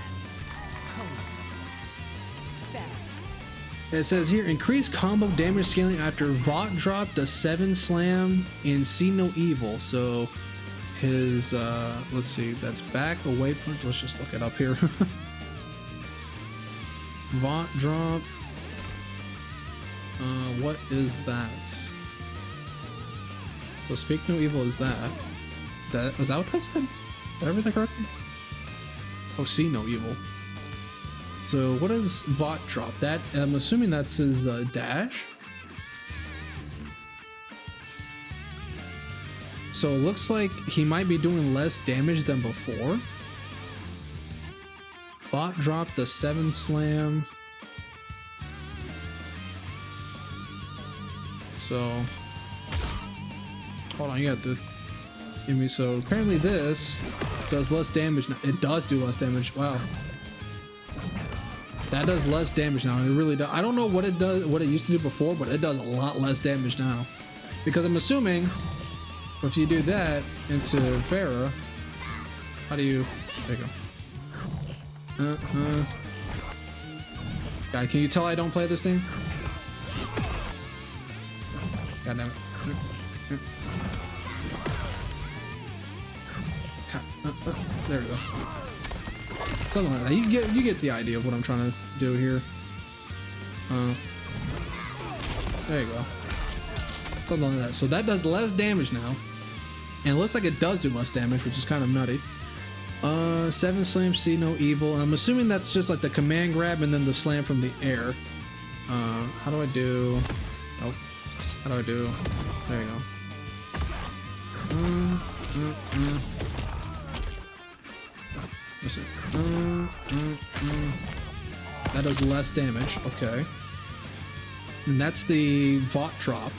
It says here, increase combo damage scaling after Vought drop the 7 slam in See No Evil. So his let's see, that's back away punch. Let's just look it up here. Vought drop. What is that? So Speak No Evil is that. Is that what that said? Did I read that correctly? Oh, See No Evil. So what is Vought drop? That, I'm assuming that's his dash. So it looks like he might be doing less damage than before. Vought drop the 7 slam. So hold on, you got to give me. So apparently this does less damage now. It does do less damage. Wow. That does less damage now. It really does. I don't know what it does, what it used to do before, but it does a lot less damage now. Because I'm assuming if you do that into Farah, how do you? There you go. God, can you tell I don't play this thing? God damn it. There we go. Something like that. You get the idea of what I'm trying to do here. There you go. Something like that. So that does less damage now. And it looks like it does do less damage, which is kind of nutty. 7 slam, see no evil. And I'm assuming that's just like the command grab and then the slam from the air. How do I do? Oh, how do I do? There you go. Let's see. That does less damage. Okay. And that's the Vought drop.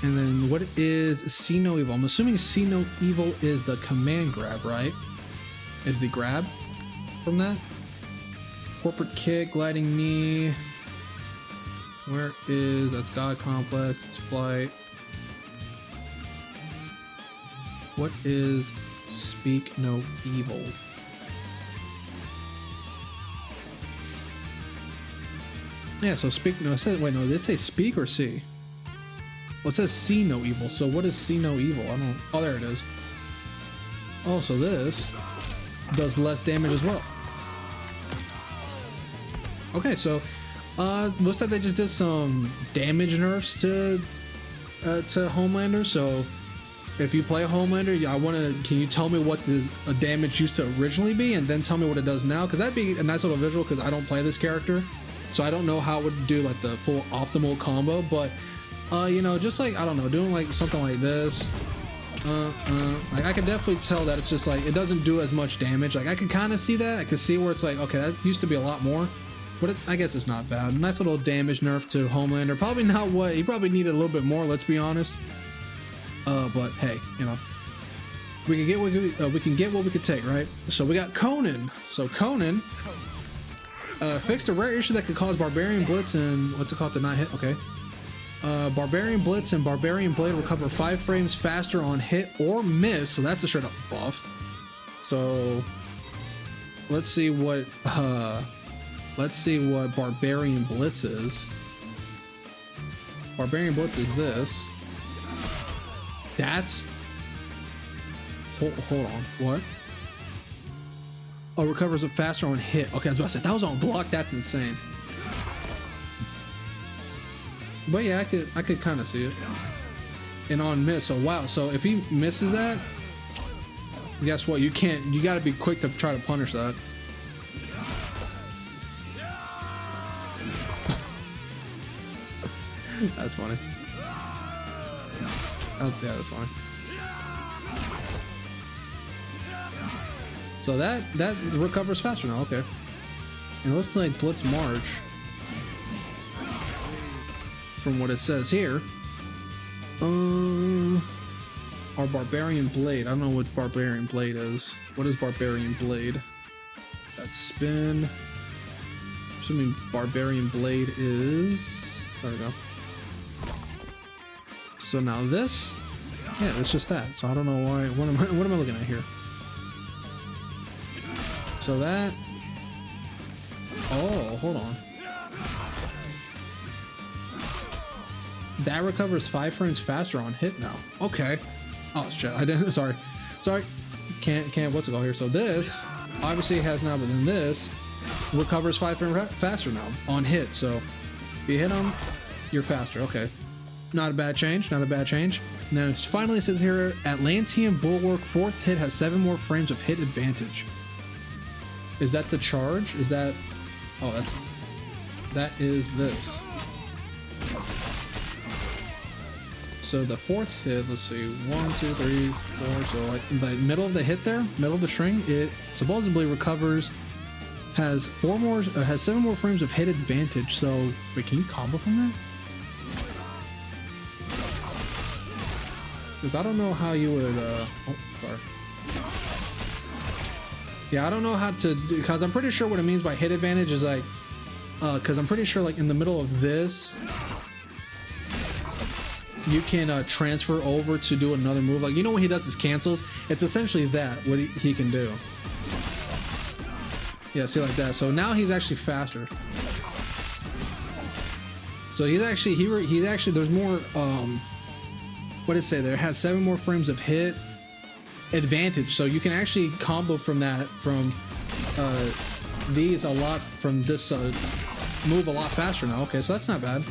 And then what is See No Evil? I'm assuming See No Evil is the command grab, right? Is the grab from that? Corporate kick, gliding knee. Where is, that's God Complex, it's flight. What is Speak No Evil? Yeah, so speak no, it says, wait, no, did it say speak or see? Well, it says see no evil, so what is see no evil? I don't, oh, there it is. Oh, so this does less damage as well. Okay, so, looks like they just did some damage nerfs to Homelander, so if you play Homelander, can you tell me what the damage used to originally be, and then tell me what it does now? Because that'd be a nice little visual, because I don't play this character. So I don't know how it would do like the full optimal combo, but you know, just like, I don't know, doing like something like this, like I can definitely tell that it's just like, it doesn't do as much damage. Like I can kind of see that. I can see where it's like, okay, that used to be a lot more, but I guess it's not bad. Nice little damage nerf to Homelander. Probably not what, he probably needed a little bit more, let's be honest. But hey, you know, we can get what we can take, right? So we got Conan. So Conan, fixed a rare issue that could cause Barbarian Blitz and what's it called to not hit? Okay. Barbarian Blitz and Barbarian Blade recover 5 frames faster on hit or miss, so that's a straight up buff. So let's see what Barbarian Blitz is. Barbarian Blitz is this. That's hold on, what? Oh, recovers it faster on hit. Okay, I was about to say, that was on block, that's insane. But yeah, I could kind of see it. And on miss, so wow, so if he misses that, guess what? You gotta be quick to try to punish that. That's funny. Oh, yeah, that's fine. So that recovers faster now, okay. And it looks like Blitz March, from what it says here. Our Barbarian Blade. I don't know what Barbarian Blade is. What is Barbarian Blade? That's spin. Assuming Barbarian Blade is, there we go. So now this, yeah, it's just that. So I don't know why. What am I looking at here? So that, oh, hold on. That recovers 5 frames faster on hit now. Okay. Oh shit, I didn't, sorry. Can't, what's it called here? So this, obviously it has now, but then this recovers 5 frames faster now on hit. So if you hit them, you're faster, okay. Not a bad change, not a bad change. And then finally it says here, Atlantean Bulwark 4th hit has 7 more frames of hit advantage. Is that the charge? Is that, oh, that is this. So the 4th hit, let's see, 1, 2, 3, 4, so like the middle of the hit there, middle of the string, it supposedly recovers, has 7 more frames of hit advantage. So wait, can you combo from that? Because I don't know how you would, oh, sorry. Yeah, I don't know how to do, because I'm pretty sure what it means by hit advantage is like, because I'm pretty sure like in the middle of this, you can transfer over to do another move. Like, you know when he does his cancels? It's essentially that, what he can do. Yeah, see, like that. So now he's actually faster. So he's actually, there's more, what did it say there? It has 7 more frames of hit advantage. So you can actually combo from that, from these a lot, from this move a lot faster now. Okay, so that's not bad.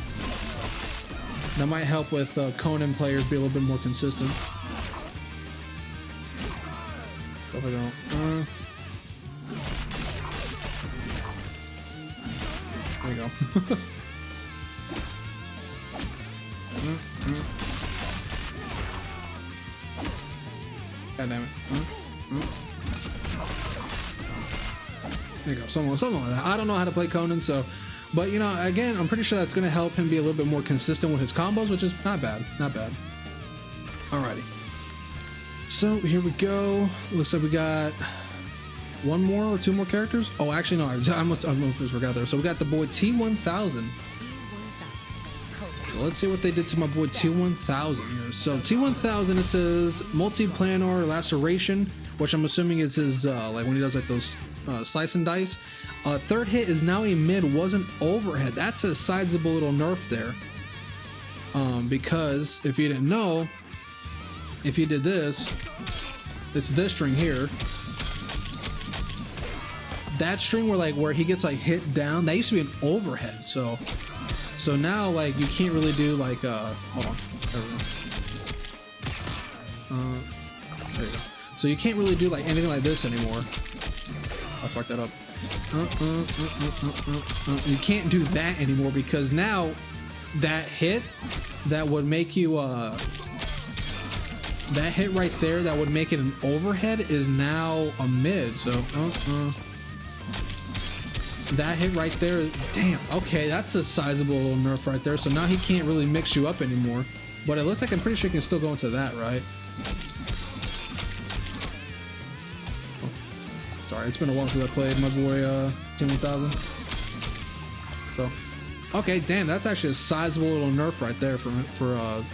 That might help with Conan players be a little bit more consistent. So if I don't, there you go. God damn it. There you go, something like that. I don't know how to play Conan, so, but you know, again, I'm pretty sure that's going to help him be a little bit more consistent with his combos, which is not bad, not bad. Alrighty. So here we go. Looks like we got one more or two more characters. Oh, actually, no, I almost forgot there. So we got the boy T1000. So let's see what they did to my boy T1000 here. So T1000, it says multi-planar laceration, which I'm assuming is his like when he does like those slice and dice. Third hit is now a mid, wasn't overhead. That's a sizable little nerf there. Because if you didn't know, if you did this, it's this string here. That string where he gets like hit down, that used to be an overhead. So now like you can't really do like hold on. There we go. There you go. So you can't really do like anything like this anymore. I fucked that up. You can't do that anymore because now that hit that would make you that hit right there that would make it an overhead is now a mid. So that hit right there, damn, okay, that's a sizable little nerf right there. So now he can't really mix you up anymore, but it looks like I'm pretty sure he can still go into that, right? Oh, sorry, it's been a while since I played my boy T1000. So okay, damn, that's actually a sizable little nerf right there for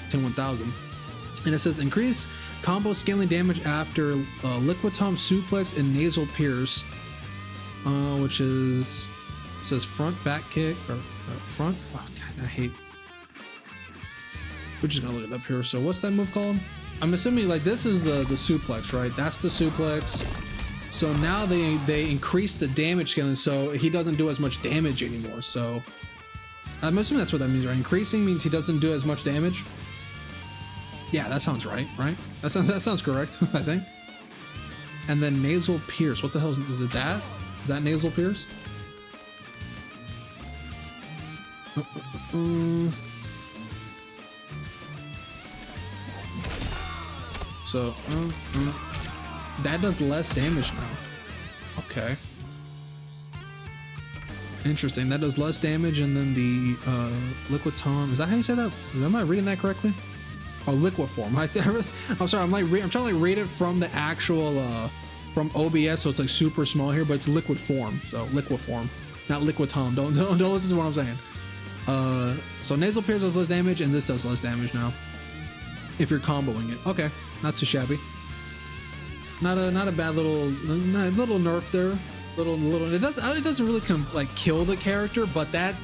T1000. And it says increase combo scaling damage after Liquitom suplex and nasal pierce, which is, it says front back kick or front. Oh god, I hate. We're just gonna look it up here. So what's that move called? I'm assuming like this is the suplex, right? That's the suplex. So now they increase the damage scaling, so he doesn't do as much damage anymore. So I'm assuming that's what that means, right? Increasing means he doesn't do as much damage. Yeah, that sounds right? That sounds correct, I think. And then nasal pierce. What the hell is it? That? Is that nasal pierce? So, that does less damage now. Okay. Interesting. That does less damage, and then the Liquitom. Is that how you say that? Am I reading that correctly? Oh, liquid form. I'm sorry. I'm trying to like read it from the actual from OBS, so it's like super small here, but it's liquid form. So liquid form, not Liquitom. Don't listen to what I'm saying. So nasal pierce does less damage, and this does less damage now if you're comboing it. Okay, not too shabby. Not a bad little nerf there. Little. It doesn't really kill the character, but that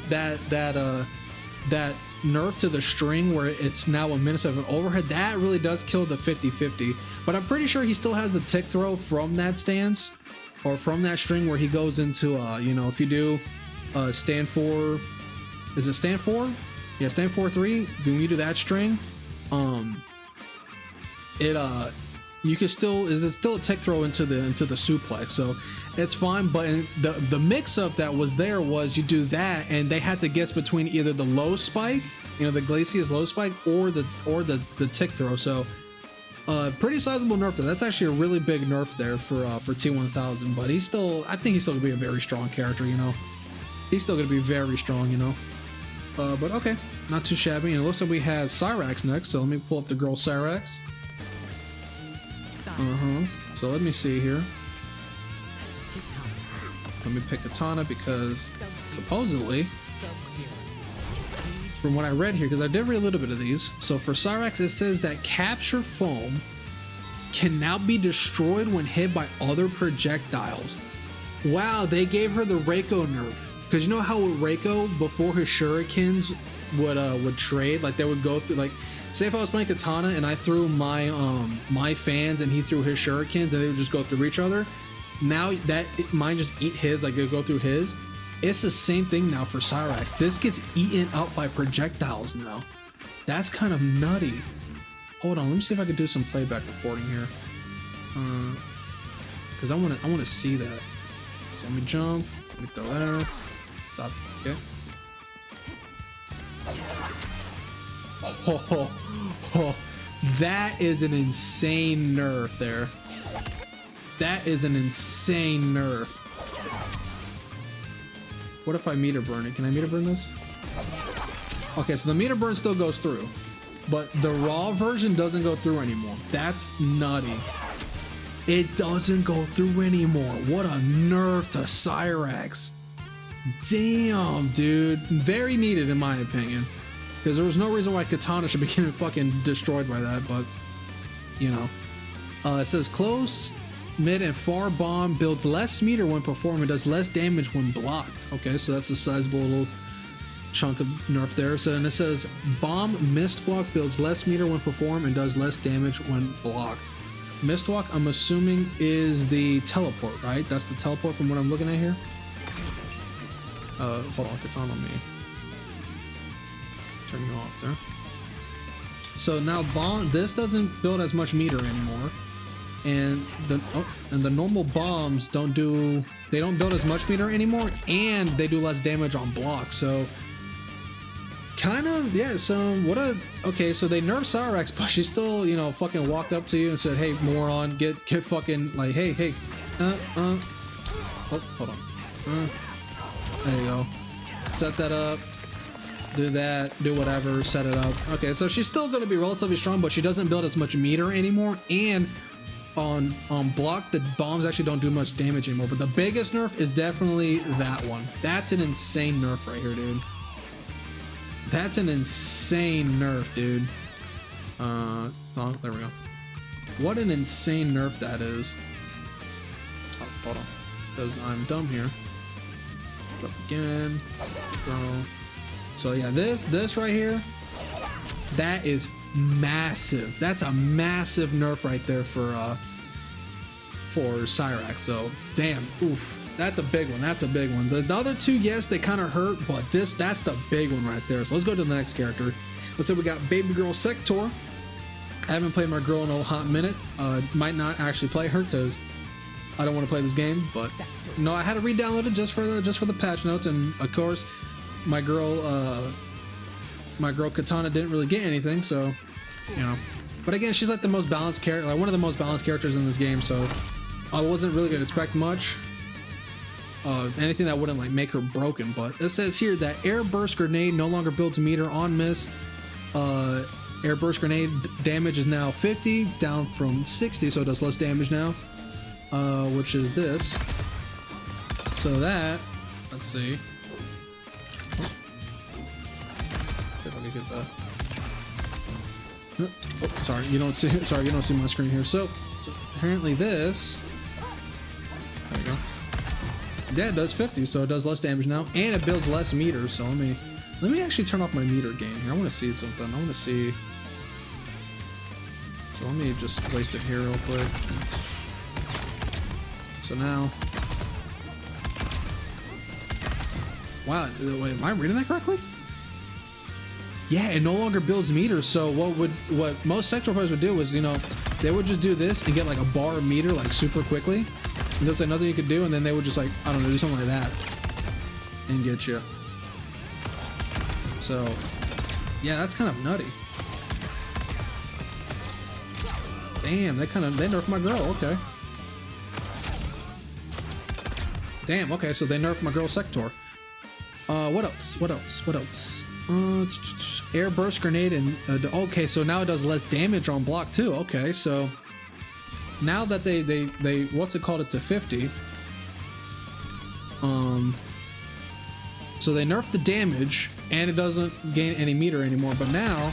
nerf to the string where it's now a minute of an overhead, that really does kill the 50-50. But I'm pretty sure he still has the tick throw from that stance or from that string where he goes into you know, if you do stand for, is it stand 4? Yeah, stand 4-3. When you do that string, you can still, is it still a tick throw into the suplex, so it's fine. But the mix-up that was there was you do that, and they had to guess between either the low spike, you know, the Glacius low spike, or the tick throw. So pretty sizable nerf there. That's actually a really big nerf there for T1000. But he's still, I think he's still gonna be a very strong character. You know, he's still gonna be very strong. You know, but okay, not too shabby. And it looks like we have Cyrax next. So let me pull up the girl Cyrax. So let me see here. Let me pick Katana because supposedly, from what I read here, because I did read a little bit of these. So for Cyrax, it says that capture foam can now be destroyed when hit by other projectiles. Wow, they gave her the Reiko nerf. Because you know how with Reiko, before his shurikens would trade, like they would go through, like, say if I was playing Katana and I threw my my fans and he threw his shurikens and they would just go through each other. Now that mine just eat his, like it would go through his. It's the same thing now for Cyrax. This gets eaten up by projectiles now. That's kind of nutty. Hold on, let me see if I can do some playback recording here. Because I want to see that. So let me jump. Let me throw that. Stop. Okay. Oh, that is an insane nerf there. That is an insane nerf. What if I meter burn it? Can I meter burn this? Okay, so the meter burn still goes through, but the raw version doesn't go through anymore. That's nutty. It doesn't go through anymore. What a nerf to Cyrax. Damn, dude. Very needed in my opinion. Because there was no reason why Katana should be getting fucking destroyed by that, but, you know. It says close, mid, and far bomb builds less meter when performed and does less damage when blocked. Okay, so that's a sizable little chunk of nerf there. So, and it says bomb mist walk builds less meter when performed and does less damage when blocked. Mist walk, I'm assuming, is the teleport, right? That's the teleport from what I'm looking at here. Hold on, Katana on me. Turn you off there. So now bomb, this doesn't build as much meter anymore, and the normal bombs don't build as much meter anymore, and they do less damage on block. So kind of, yeah. So okay, so they nerfed Cyrax, but she still, you know, fucking walked up to you and said, hey moron, get fucking, like, hey, oh, hold on, there you go, set that up. Do that, do whatever, set it up. Okay, so she's still going to be relatively strong, but she doesn't build as much meter anymore, and on block, the bombs actually don't do much damage anymore. But the biggest nerf is definitely that one. That's an insane nerf right here, dude. That's an insane nerf, dude. Oh, there we go. What an insane nerf that is. Oh, hold on, because I'm dumb here. Up again, girl. So yeah, this right here, that is massive. That's a massive nerf right there for Cyrax. So damn, oof, that's a big one. That's a big one. The other two, yes, they kind of hurt, but that's the big one right there. So let's go to the next character. Let's say we got baby girl Sector. I haven't played my girl in a hot minute. Might not actually play her because I don't want to play this game. But no, I had to re-download it just for the patch notes, and of course, my girl Katana didn't really get anything, so, you know. But again, she's like the most balanced character, like one of the most balanced characters in this game, so I wasn't really gonna expect much. Anything that wouldn't like make her broken. But it says here that air burst grenade no longer builds meter on miss. Air burst grenade damage is now 50, down from 60, so it does less damage now. Which is this. So that, let's see. If I can get that. Oh, sorry, you don't see. Sorry, you don't see my screen here. So apparently this. There we go. Yeah, it does 50, so it does less damage now, and it builds less meters. So let me actually turn off my meter gain here. I want to see something. I want to see. So let me just waste it here real quick. So now. Wow, wait, am I reading that correctly? Yeah, it no longer builds meters. So what most sector players would do is, you know, they would just do this and get like a bar of meter like super quickly. And that's another you could do, and then they would just like, I don't know, do something like that and get you. So yeah, that's kind of nutty. Damn, they nerfed my girl. Okay. Damn. Okay, so they nerfed my girl Sector. What else? Air burst grenade and okay, so now it does less damage on block too. Okay, so now that they what's it called, it to 50. So they nerfed the damage and it doesn't gain any meter anymore, but now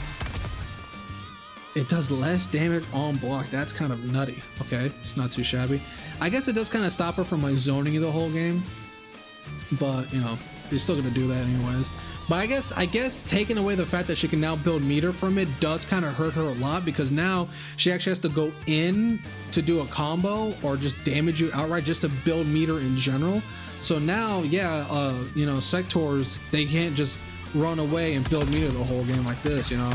it does less damage on block. That's kind of nutty. Okay, it's not too shabby. I guess it does kind of stop her from like zoning you the whole game, but you know, you're still gonna do that anyways. But I guess taking away the fact that she can now build meter from it does kind of hurt her a lot, because now she actually has to go in to do a combo or just damage you outright just to build meter in general. So now, yeah, you know, sectors, they can't just run away and build meter the whole game like this, you know.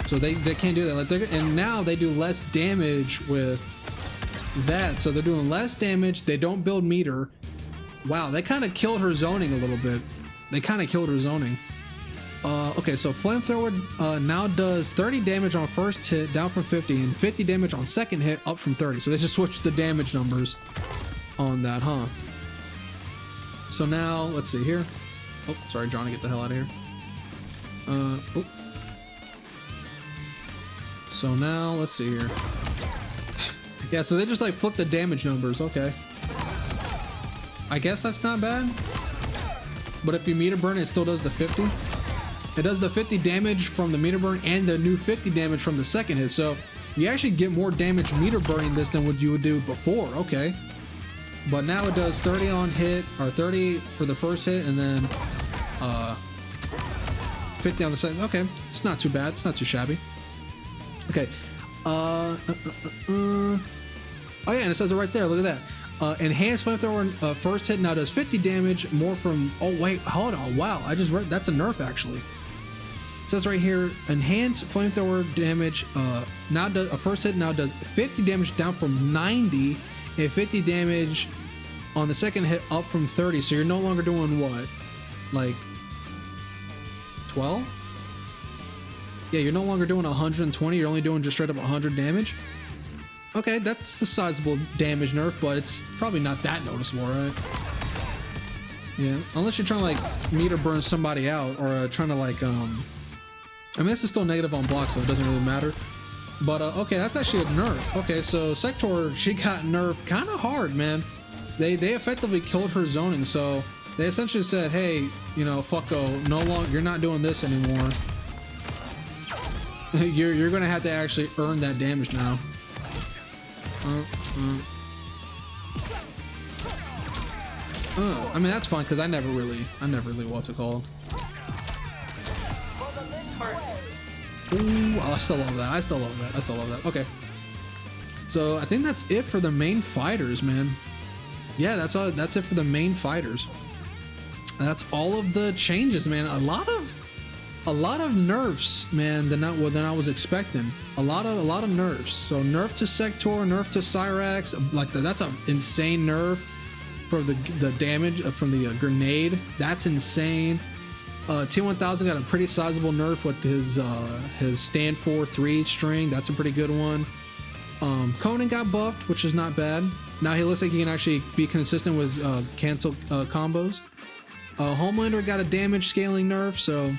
So they can't do that. Like and now they do less damage with that. So they're doing less damage. They don't build meter. Wow, they kind of killed her zoning a little bit. They kind of killed her zoning. Okay, so flamethrower now does 30 damage on first hit, down from 50, and 50 damage on second hit, up from 30. So they just switched the damage numbers on that, huh? So now, let's see here. Oh, sorry, Johnny, get the hell out of here. Oh. So now, let's see here. Yeah, so they just like flip the damage numbers. Okay. I guess that's not bad. But if you meter burn, it still does the 50. It does the 50 damage from the meter burn and the new 50 damage from the second hit. So you actually get more damage meter burning this than what you would do before. Okay. But now it does 30 on hit, or 30 for the first hit, and then 50 on the second. Okay, it's not too bad. It's not too shabby. Okay. Oh yeah, and it says it right there. Look at that. Enhanced flamethrower first hit now does 50 damage more from. Oh wait, hold on. Wow, I just read that's a nerf actually. It says right here, enhanced flamethrower damage now does a first hit now does 50 damage down from 90, and 50 damage on the second hit up from 30. So you're no longer doing what, like 12? Yeah, you're no longer doing 120. You're only doing just straight up 100 damage. Okay, that's the sizable damage nerf, but it's probably not that noticeable, right? Yeah, unless you're trying to like meter burn somebody out, or trying to like I mean, this is still negative on block, so it doesn't really matter. But okay, that's actually a nerf. Okay, so Sector, she got nerfed kind of hard, man. They effectively killed her zoning, so they essentially said, hey, you know, fucko, no longer, you're not doing this anymore. You're gonna have to actually earn that damage now. I mean, that's fine because I never really what's it called. Ooh, I still love that. I still love that. Okay. So I think that's it for the main fighters, man. Yeah, that's it for the main fighters. That's all of the changes, man. A lot of nerfs, man, than I was expecting. A lot of nerfs. So nerf to Sector, nerf to Cyrax, like that's an insane nerf for the damage from the grenade. That's insane. T1000 got a pretty sizable nerf with his stand for 3 string. That's a pretty good one. Conan got buffed, which is not bad. Now he looks like he can actually be consistent with cancel combos. Homelander got a damage scaling nerf, so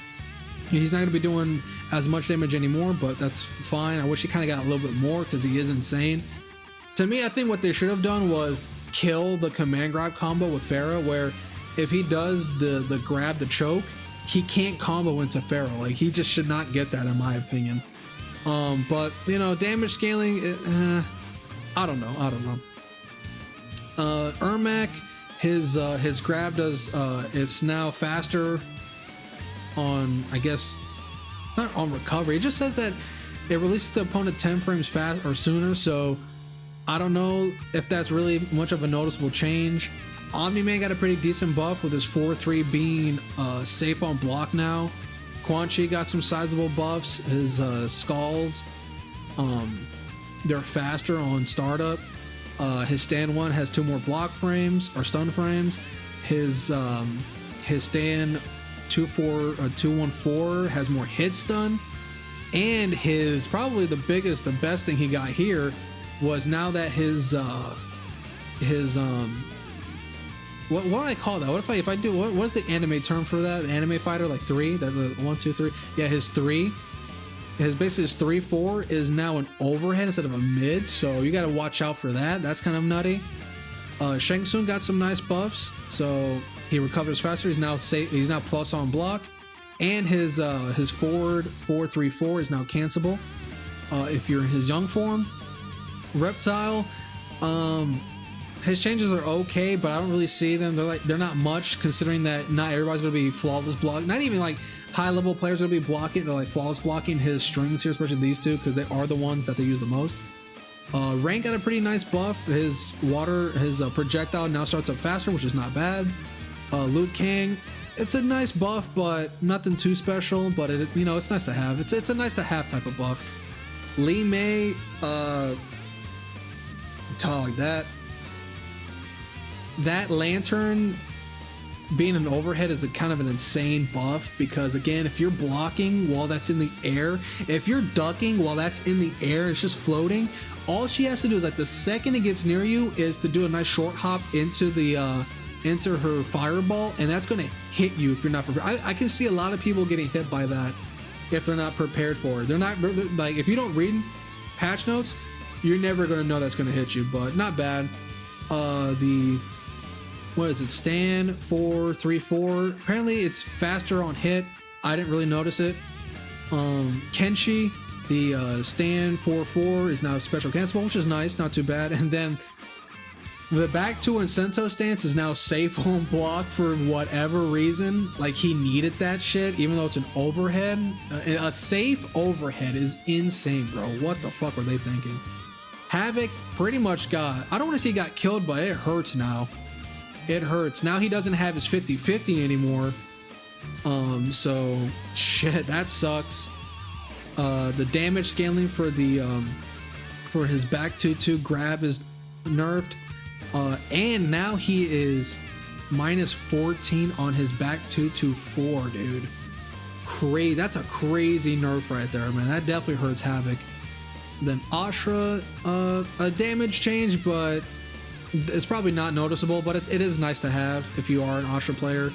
he's not going to be doing as much damage anymore, but that's fine. I wish he kind of got a little bit more because he is insane. To me, I think what they should have done was kill the command grab combo with Pharah, where if he does the grab, the choke, he can't combo into Pharah. Like, he just should not get that, in my opinion. But, you know, damage scaling, I don't know. Ermac, his grab does, it's now faster on, I guess, not on recovery. It just says that it releases the opponent 10 frames fast or sooner, so I don't know if that's really much of a noticeable change. Omni-Man got a pretty decent buff with his 4-3 being safe on block now. Quan Chi got some sizable buffs. His skulls, they're faster on startup. His stand 1 has 2 more block frames or stun frames. His stand 214 has more hit stun, and his probably the best thing he got here was now that his what do I call that? What if I do what is the anime term for that? The anime fighter, like 3, the 1, 2, 3. Yeah, his 3. His basically his 3-4 is now an overhead instead of a mid, so you got to watch out for that. That's kind of nutty. Shang Tsung got some nice buffs, so he recovers faster. He's now safe. He's now plus on block, and his forward 4-3-4 is now cancelable if you're in his young form. Reptile, his changes are okay, but I don't really see them. They're not much, considering that not everybody's gonna be flawless block. Not even like high level players are gonna be blocking. They're like flawless blocking his strings here, especially these two, because they are the ones that they use the most. Rank got a pretty nice buff. His projectile now starts up faster, which is not bad. Liu Kang, it's a nice buff, but nothing too special. But it, you know, it's nice to have. It's a nice to have type of buff. Lee May, dog, that lantern being an overhead is a kind of an insane buff, because again, if you're blocking while that's in the air, if you're ducking while that's in the air, it's just floating, all she has to do is, like, the second it gets near you is to do a nice short hop into the into her fireball, and that's going to hit you if you're not prepared. I can see a lot of people getting hit by that if they're not prepared for it. They're not, like, if you don't read patch notes, you're never going to know that's going to hit you. But not bad. What is it? Stand 434. Apparently it's faster on hit. I didn't really notice it. Kenshi, the stand 4-4 is now special cancelable, which is nice, not too bad. And then the back 2 and Sento stance is now safe on block for whatever reason. Like, he needed that shit, even though it's an overhead. A safe overhead is insane, bro. What the fuck were they thinking? Havoc pretty much got, I don't want to say he got killed, but it hurts now. It hurts. Now he doesn't have his 50-50 anymore. So shit, that sucks. The damage scaling for the for his back 2-2 grab is nerfed. And now he is minus 14 on his back 2-4, dude. Crazy. That's a crazy nerf right there, man. That definitely hurts Havoc. Then Ashra, a damage change, but it's probably not noticeable, but it is nice to have if you are an Ashra player.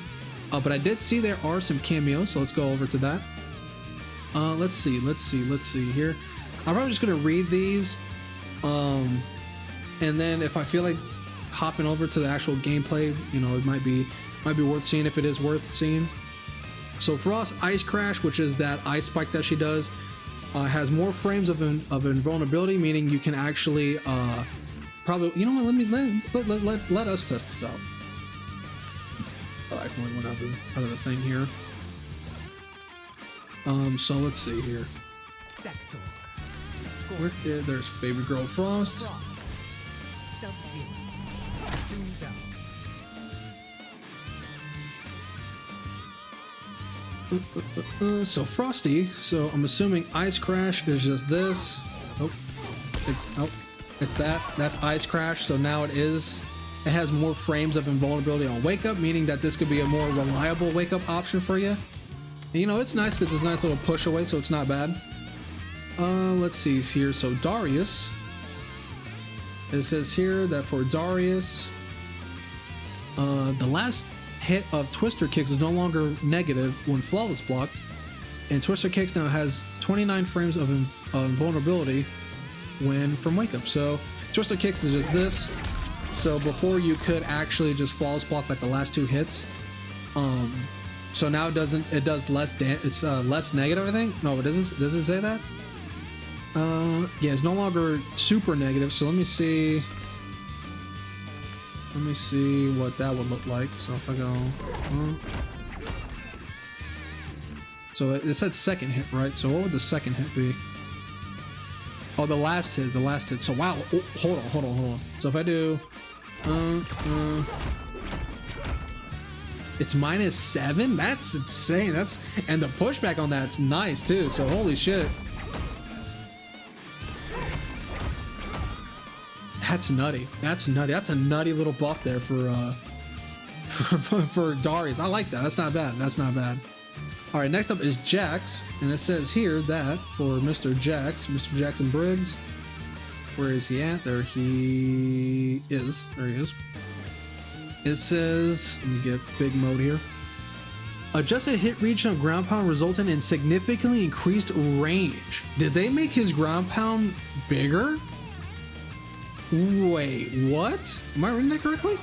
But I did see there are some cameos, so let's go over to that. Let's see here. I'm probably just gonna read these, and then if I feel like hopping over to the actual gameplay, you know, it might be worth seeing if it is worth seeing. So Frost Ice Crash, which is that ice spike that she does, has more frames of invulnerability, meaning you can actually probably, you know what, let us test this out. Oh, I accidentally went out of the thing here. So let's see here. There's Baby Girl Frost. So Frosty, so I'm assuming Ice Crash is just this. It's that's Ice Crash. So now it has more frames of invulnerability on Wake Up, meaning that this could be a more reliable Wake Up option for you. And, you know, it's nice because it's a nice little push away, so it's not bad. Let's see here. So Darius, it says here that for Darius, the last hit of Twister Kicks is no longer negative when flawless blocked, and Twister Kicks now has 29 frames of vulnerability when from Wake Up. So Twister Kicks is just this. So before you could actually just flawless block like the last 2 hits. So now it does less it's less negative, I think. No, does it say that? Yeah, it's no longer super negative. So let me see what that would look like. So if I go, so it said second hit, right? So what would the second hit be? Oh, the last hit. So wow. Oh, hold on. So if I do, it's -7. That's insane. And the pushback on that's nice too. So holy shit. That's nutty. That's a nutty little buff there for for Darius. I like that. That's not bad. All right, next up is Jax, and it says here that for Mr. Jackson Briggs, where is he at? There he is. It says, let me get big mode here. Adjusted hit region of ground pound resulting in significantly increased range. Did they make his ground pound bigger? Wait, what? Am I reading that correctly?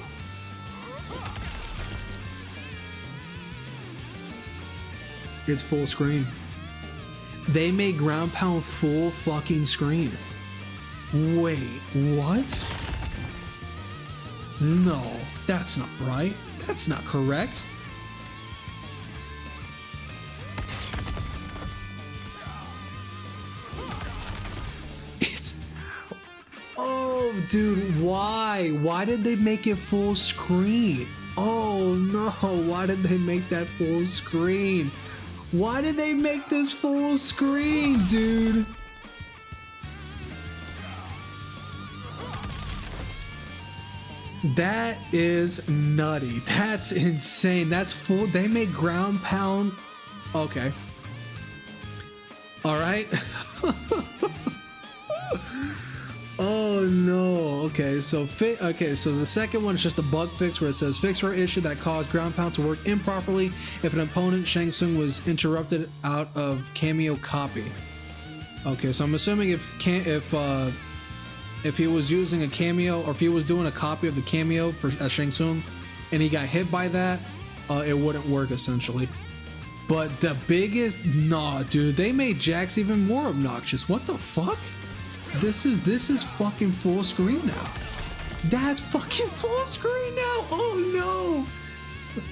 It's full screen. They made ground pound full fucking screen. Wait, what? No, that's not right. That's not correct. Oh, dude, why? Why did they make it full screen? Oh no, why did they make that full screen? Why did they make this full screen, dude? That is nutty. That's insane. That's full. They make ground pound. Okay. All right. Oh no. Okay, so the second one is just a bug fix where it says fix for issue that caused ground pound to work improperly if an opponent Shang Tsung was interrupted out of cameo copy. Okay, so I'm assuming if he was using a cameo, or if he was doing a copy of the cameo for Shang Tsung and he got hit by that, it wouldn't work essentially. But the biggest, nah, dude, they made Jax even more obnoxious. What the fuck? This is fucking full screen now. That's fucking full screen now. Oh no.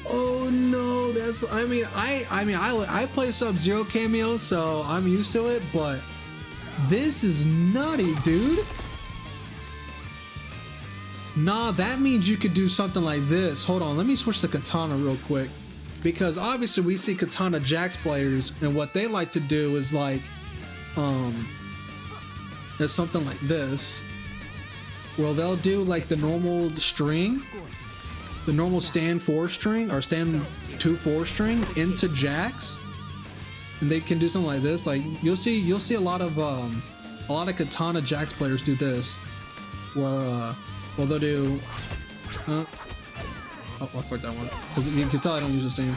Oh no. That's, I mean I play Sub-Zero cameo, so I'm used to it, but this is nutty, dude. Nah, that means you could do something like this. Hold on, let me switch to Katana real quick, because obviously we see Katana Jax players, and what they like to do is like there's something like this, where they'll do like the normal string, the normal stand 4 string or stand 2/4 string into Jax, and they can do something like this. Like you'll see a lot of Katana Jax players do this, where well they'll do oh, I fucked that one, because you can tell I don't use the same.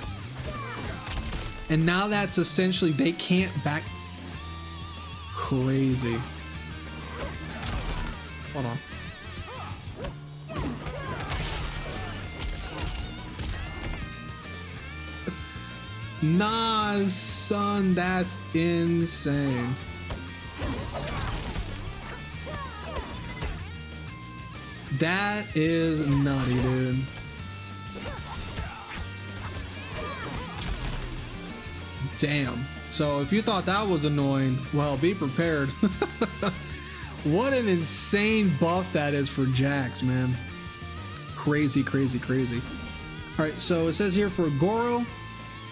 And now that's essentially, they can't back. Crazy. Hold on. Nah, son, that's insane. That is nutty, dude. Damn. So if you thought that was annoying, well, be prepared. What an insane buff that is for Jax, man. Crazy, crazy, crazy. All right, so it says here for Goro,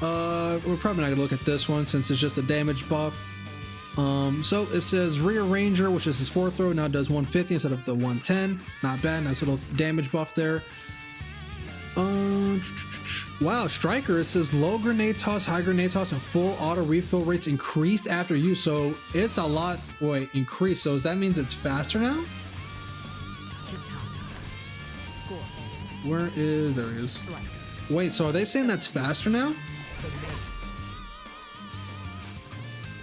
we're probably not gonna look at this one since it's just a damage buff. So it says Rearranger, which is his 4th throw, now does 150 instead of the 110. Not bad, nice little damage buff there. Wow, Striker, it says low grenade toss, high grenade toss, and full auto refill rates increased after use. So it's a lot, wait, increased. So does that means it's faster now? Where is, there he is. Wait, so are they saying that's faster now?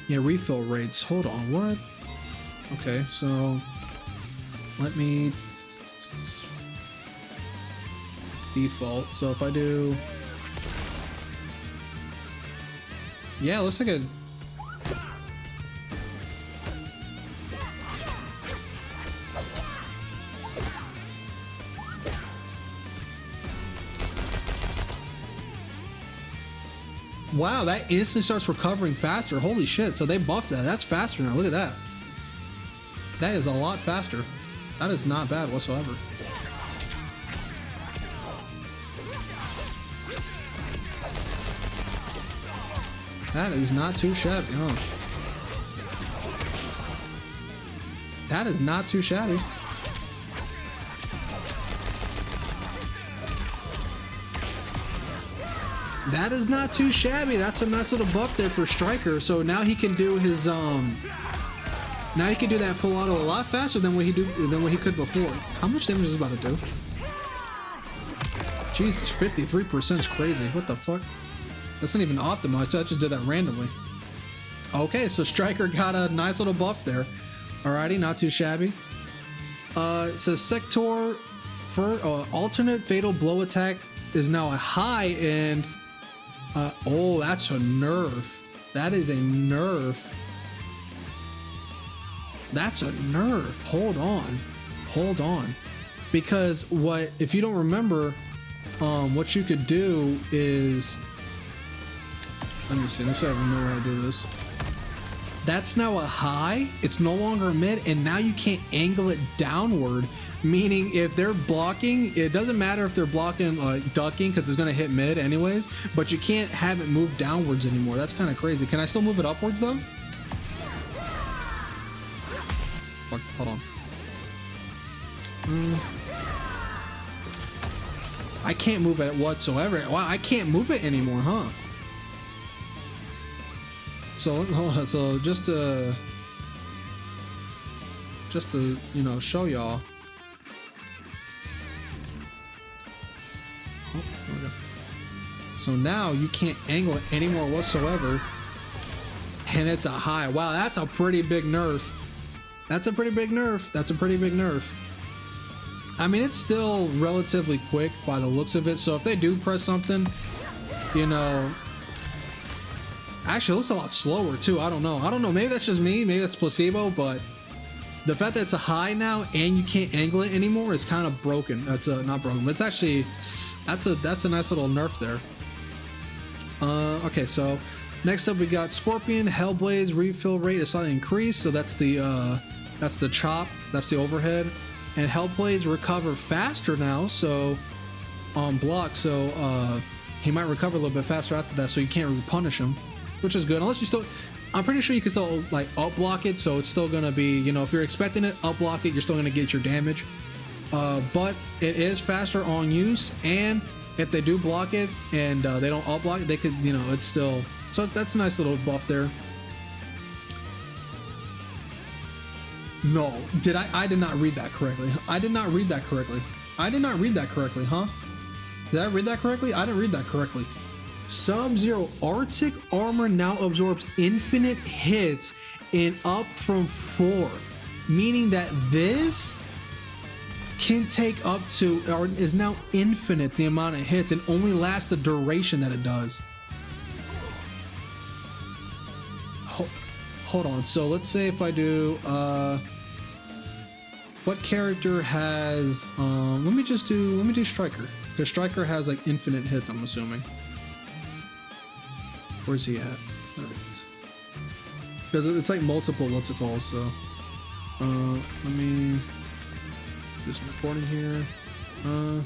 Yeah, refill rates. Hold on, what? Okay, so let me default. So if I do, yeah, it looks like a, wow, that instantly starts recovering faster. Holy shit, so they buffed that. That's faster now. Look at that. That is a lot faster. That is not bad whatsoever. That is not too shabby. Oh. That is not too shabby. That is not too shabby. That's a nice little buff there for Striker. So now he can do his now he can do that full auto a lot faster than what he could before. How much damage is this about to do? Jesus, 53% is crazy. What the fuck? That's not even optimized, so I just did that randomly. Okay, so Striker got a nice little buff there. Alrighty, not too shabby. It says Sector for alternate fatal blow attack is now a high, and oh, that's a nerf. That is a nerf. That's a nerf. Hold on. Hold on. Because what, if you don't remember, what you could do is, let me see, let's see if I remember how to do this. that's now a high. It's no longer a mid, and now you can't angle it downward, meaning if they're blocking, it doesn't matter if they're blocking ducking, because it's going to hit mid anyways, but you can't have it move downwards anymore. That's kind of crazy. Can I still move it upwards though? Fuck, hold on. I can't move it whatsoever. Wow, I can't move it anymore, huh? So just to you know, show y'all. Oh, okay. So now you can't angle it anymore whatsoever, and it's a high. Wow, that's a pretty big nerf. That's a pretty big nerf. That's a pretty big nerf. I mean, it's still relatively quick by the looks of it. So if they do press something, you know, actually it looks a lot slower too. I don't know. Maybe that's just me. Maybe that's placebo. But the fact that it's a high now and you can't angle it anymore is kind of broken. That's not broken. But it's actually that's a nice little nerf there. Okay, so next up we got Scorpion. Hellblade's refill rate is slightly increased. So that's the chop. That's the overhead. And Hellblades recover faster now, so on block, so he might recover a little bit faster after that, so you can't really punish him, which is good. Unless you still, I'm pretty sure you can still like up block it, so it's still gonna be, you know, if you're expecting it, up block it, you're still gonna get your damage. But it is faster on use, and if they do block it and they don't up block it, they could, you know, it's still, so that's a nice little buff there. No, I did not read that correctly. I did not read that correctly. I did not read that correctly, huh? Did I read that correctly? I didn't read that correctly. Sub-Zero Arctic armor now absorbs infinite hits and up from 4, meaning that this can take up to, or is now infinite, the amount of hits, and only lasts the duration that it does. Hold on, so let's say if I do, what character has, let me do Striker, because Striker has like infinite hits, I'm assuming. Where's he at? There it is. Because it's like multiple, what's it called, so, let me do some recording here. So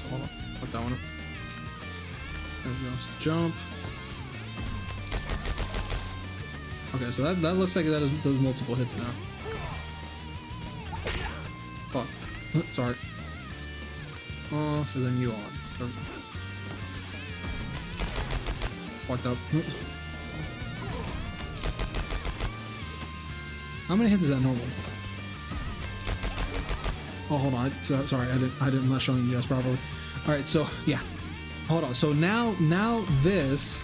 hold on, put that one up. There we go, so jump. Okay, so that looks like that is those multiple hits now. Fuck. Sorry. Off and then you on. Fucked up. How many hits is that normal? Oh, hold on. Sorry, I'm not showing you guys properly. All right, so yeah. Hold on. So now this.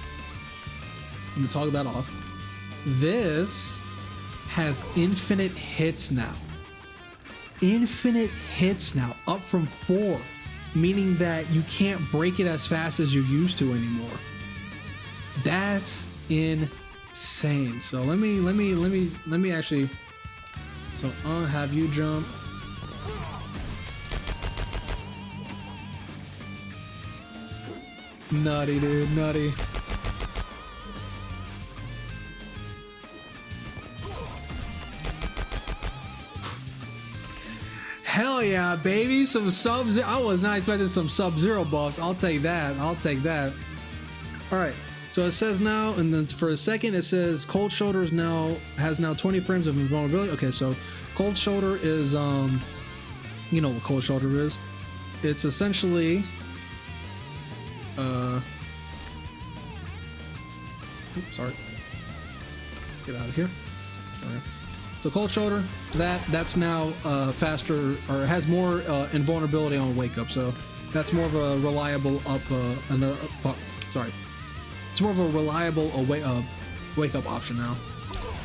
I'm gonna toggle that off. This has infinite hits now. Infinite hits now, up from 4, meaning that you can't break it as fast as you used to anymore. That's insane. So let me actually. So have you jump. Nutty, dude, nutty. Hell yeah, baby! Some Sub-Zero. I was not expecting some Sub-Zero buffs. I'll take that. I'll take that. All right. So it says now, and then for a second it says Cold Shoulder has now 20 frames of invulnerability. Okay, so Cold Shoulder is you know what Cold Shoulder is? It's essentially oops, sorry. Get out of here. Sorry. So Cold Shoulder, that's now faster, or has more invulnerability on wake up. So that's more of a reliable up. Sorry, it's more of a reliable wake up option now,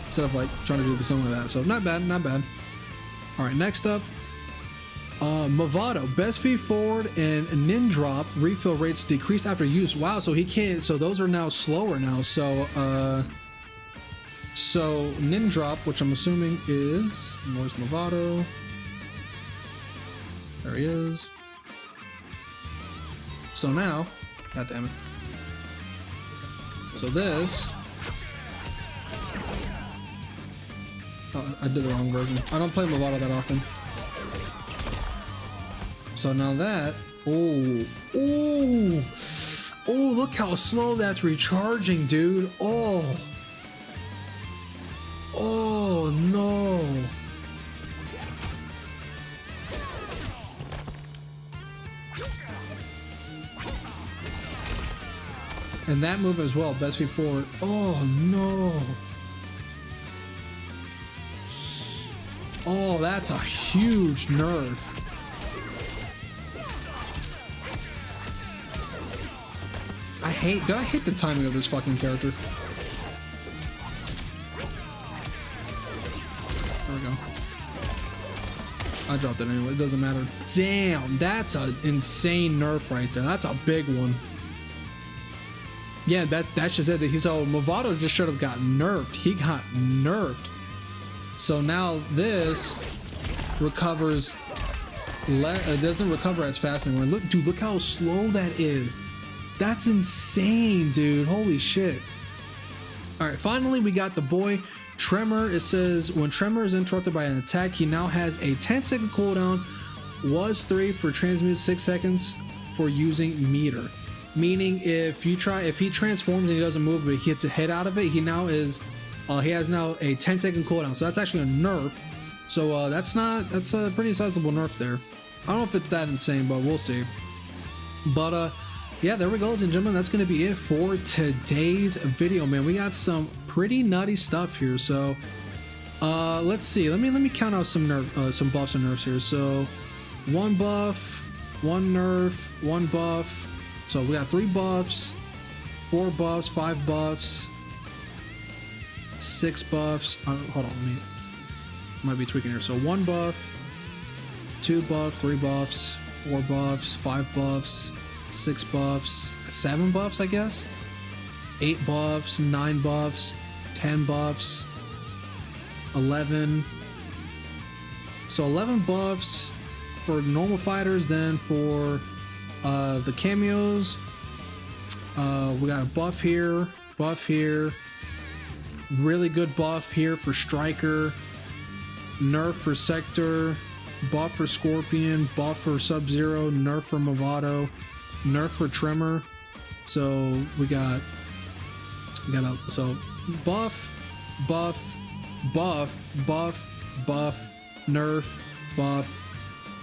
instead of like trying to do something like that. So not bad, not bad. All right, next up, Movado, best feet forward and nin drop refill rates decreased after use. Wow, so he can't. So those are now slower now. So nin drop, which I'm assuming is, where's Movado? There he is. So now, god damn it. So this I did the wrong version. I don't play Movado that often. So now that, oh, look how slow that's recharging, dude. Oh no. And that move as well, best feet forward. Oh no. Oh, that's a huge nerf. I hate the timing of this fucking character. There we go. I dropped it anyway, it doesn't matter. Damn, that's an insane nerf right there. That's a big one. Yeah, that's just it. So Movado just should have got nerfed. He got nerfed. So now this recovers. It doesn't recover as fast anymore. Look, dude, look how slow that is. That's insane, dude. Holy shit. All right, finally we got the boy Tremor. It says when Tremor is interrupted by an attack, he now has a 10-second cooldown. Was 3 for transmute, 6 seconds for using meter. Meaning if he transforms and he doesn't move but he gets a hit out of it, he has now a 10-second cooldown. So that's actually a nerf. So that's a pretty sizable nerf there. I don't know if it's that insane, but we'll see. But yeah, there we go, ladies and gentlemen. That's gonna be it for today's video, man. We got some pretty nutty stuff here. So let's see. Let me count out some buffs and nerfs here. So 1 buff, 1 nerf, 1 buff. So we got 3 buffs, 4 buffs, 5 buffs, 6 buffs. Hold on, might be tweaking here. So 1 buff, 2 buff, 3 buffs, 4 buffs, 5 buffs, 6 buffs, 7 buffs, I guess. 8 buffs, 9 buffs, 10 buffs, 11. So 11 buffs for normal fighters. Then for the cameos, we got a buff here, really good buff here for Striker, nerf for Sector, buff for Scorpion, buff for Sub-Zero, nerf for Movado, nerf for Tremor. So we got so buff, nerf,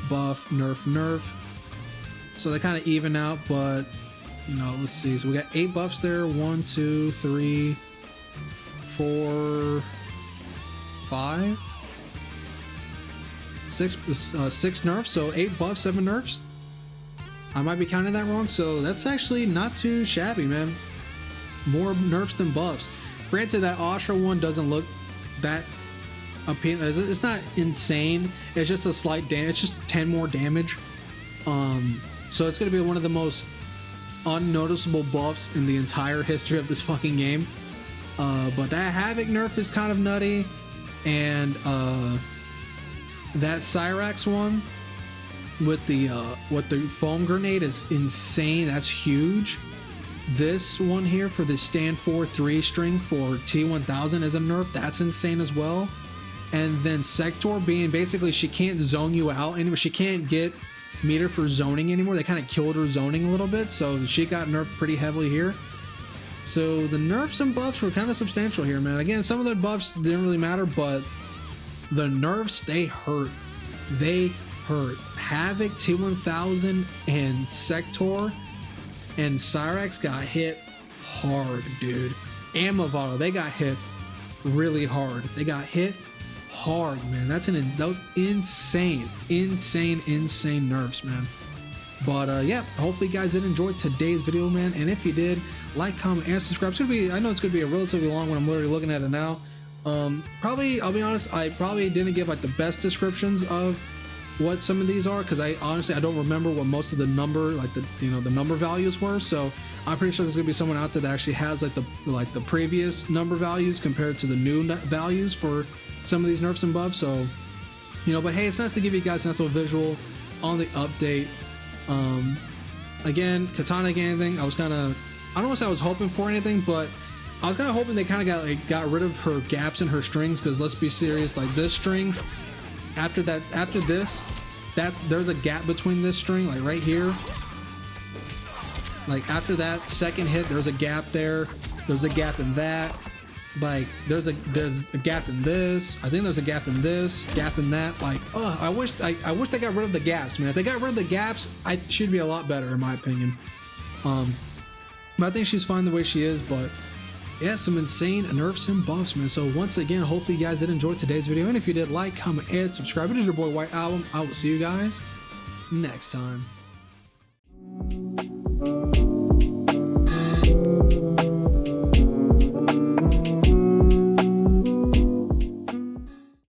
buff, nerf. So they kind of even out, but you know, let's see. So we got 8 buffs there. 1, 2, 3, 4, 5, 6 nerfs. So 8 buffs, 7 nerfs. I might be counting that wrong. So that's actually not too shabby, man. More nerfs than buffs. Granted, that Ashra one doesn't look that appealing. It's not insane. It's just a slight damage. It's just 10 more damage. So it's going to be one of the most unnoticeable buffs in the entire history of this fucking game. But that Havoc nerf is kind of nutty. And that Cyrax one with the foam grenade is insane. That's huge. This one here for the stand 4-3 string for T1000 is a nerf. That's insane as well. And then Sector being basically she can't zone you out anymore. She can't get meter for zoning anymore. They kind of killed her zoning a little bit, so she got nerfed pretty heavily here. So the nerfs and buffs were kind of substantial here, man. Again, some of the buffs didn't really matter, but the nerfs, they hurt. They hurt. Havoc, T1000, and Sector and Cyrax got hit hard, dude. And Movado, they got hit really hard. They got hit hard, man. That's insane nerfs, man. But yeah, hopefully you guys did enjoy today's video, man. And if you did, like, comment, and subscribe. It's gonna be, I know it's gonna be a relatively long one. I'm literally looking at it now. Probably, I'll be honest, I probably didn't give like the best descriptions of what some of these are, because I don't remember what most of the number, like the number values were. So I'm pretty sure there's gonna be someone out there that actually has like the previous number values compared to the new values for some of these nerfs and buffs. So but hey, it's nice to give you guys a nice little visual on the update. Again, Katana getting anything, I don't want to say I was hoping for anything, but I was kind of hoping they kind of got rid of her gaps in her strings, because let's be serious, like this string, after this, there's a gap between this string, like right here. Like after that second hit, there's a gap there. There's a gap in that. Like there's a gap in this. I think there's a gap in this, gap in that. Like, oh, I wish they got rid of the gaps, man. If they got rid of the gaps, she'd be a lot better in my opinion. But I think she's fine the way she is. But yeah, some insane nerfs and buffs, man. So once again, hopefully you guys did enjoy today's video, and if you did, like, comment, and subscribe. It is your boy White Album. I will see you guys next time.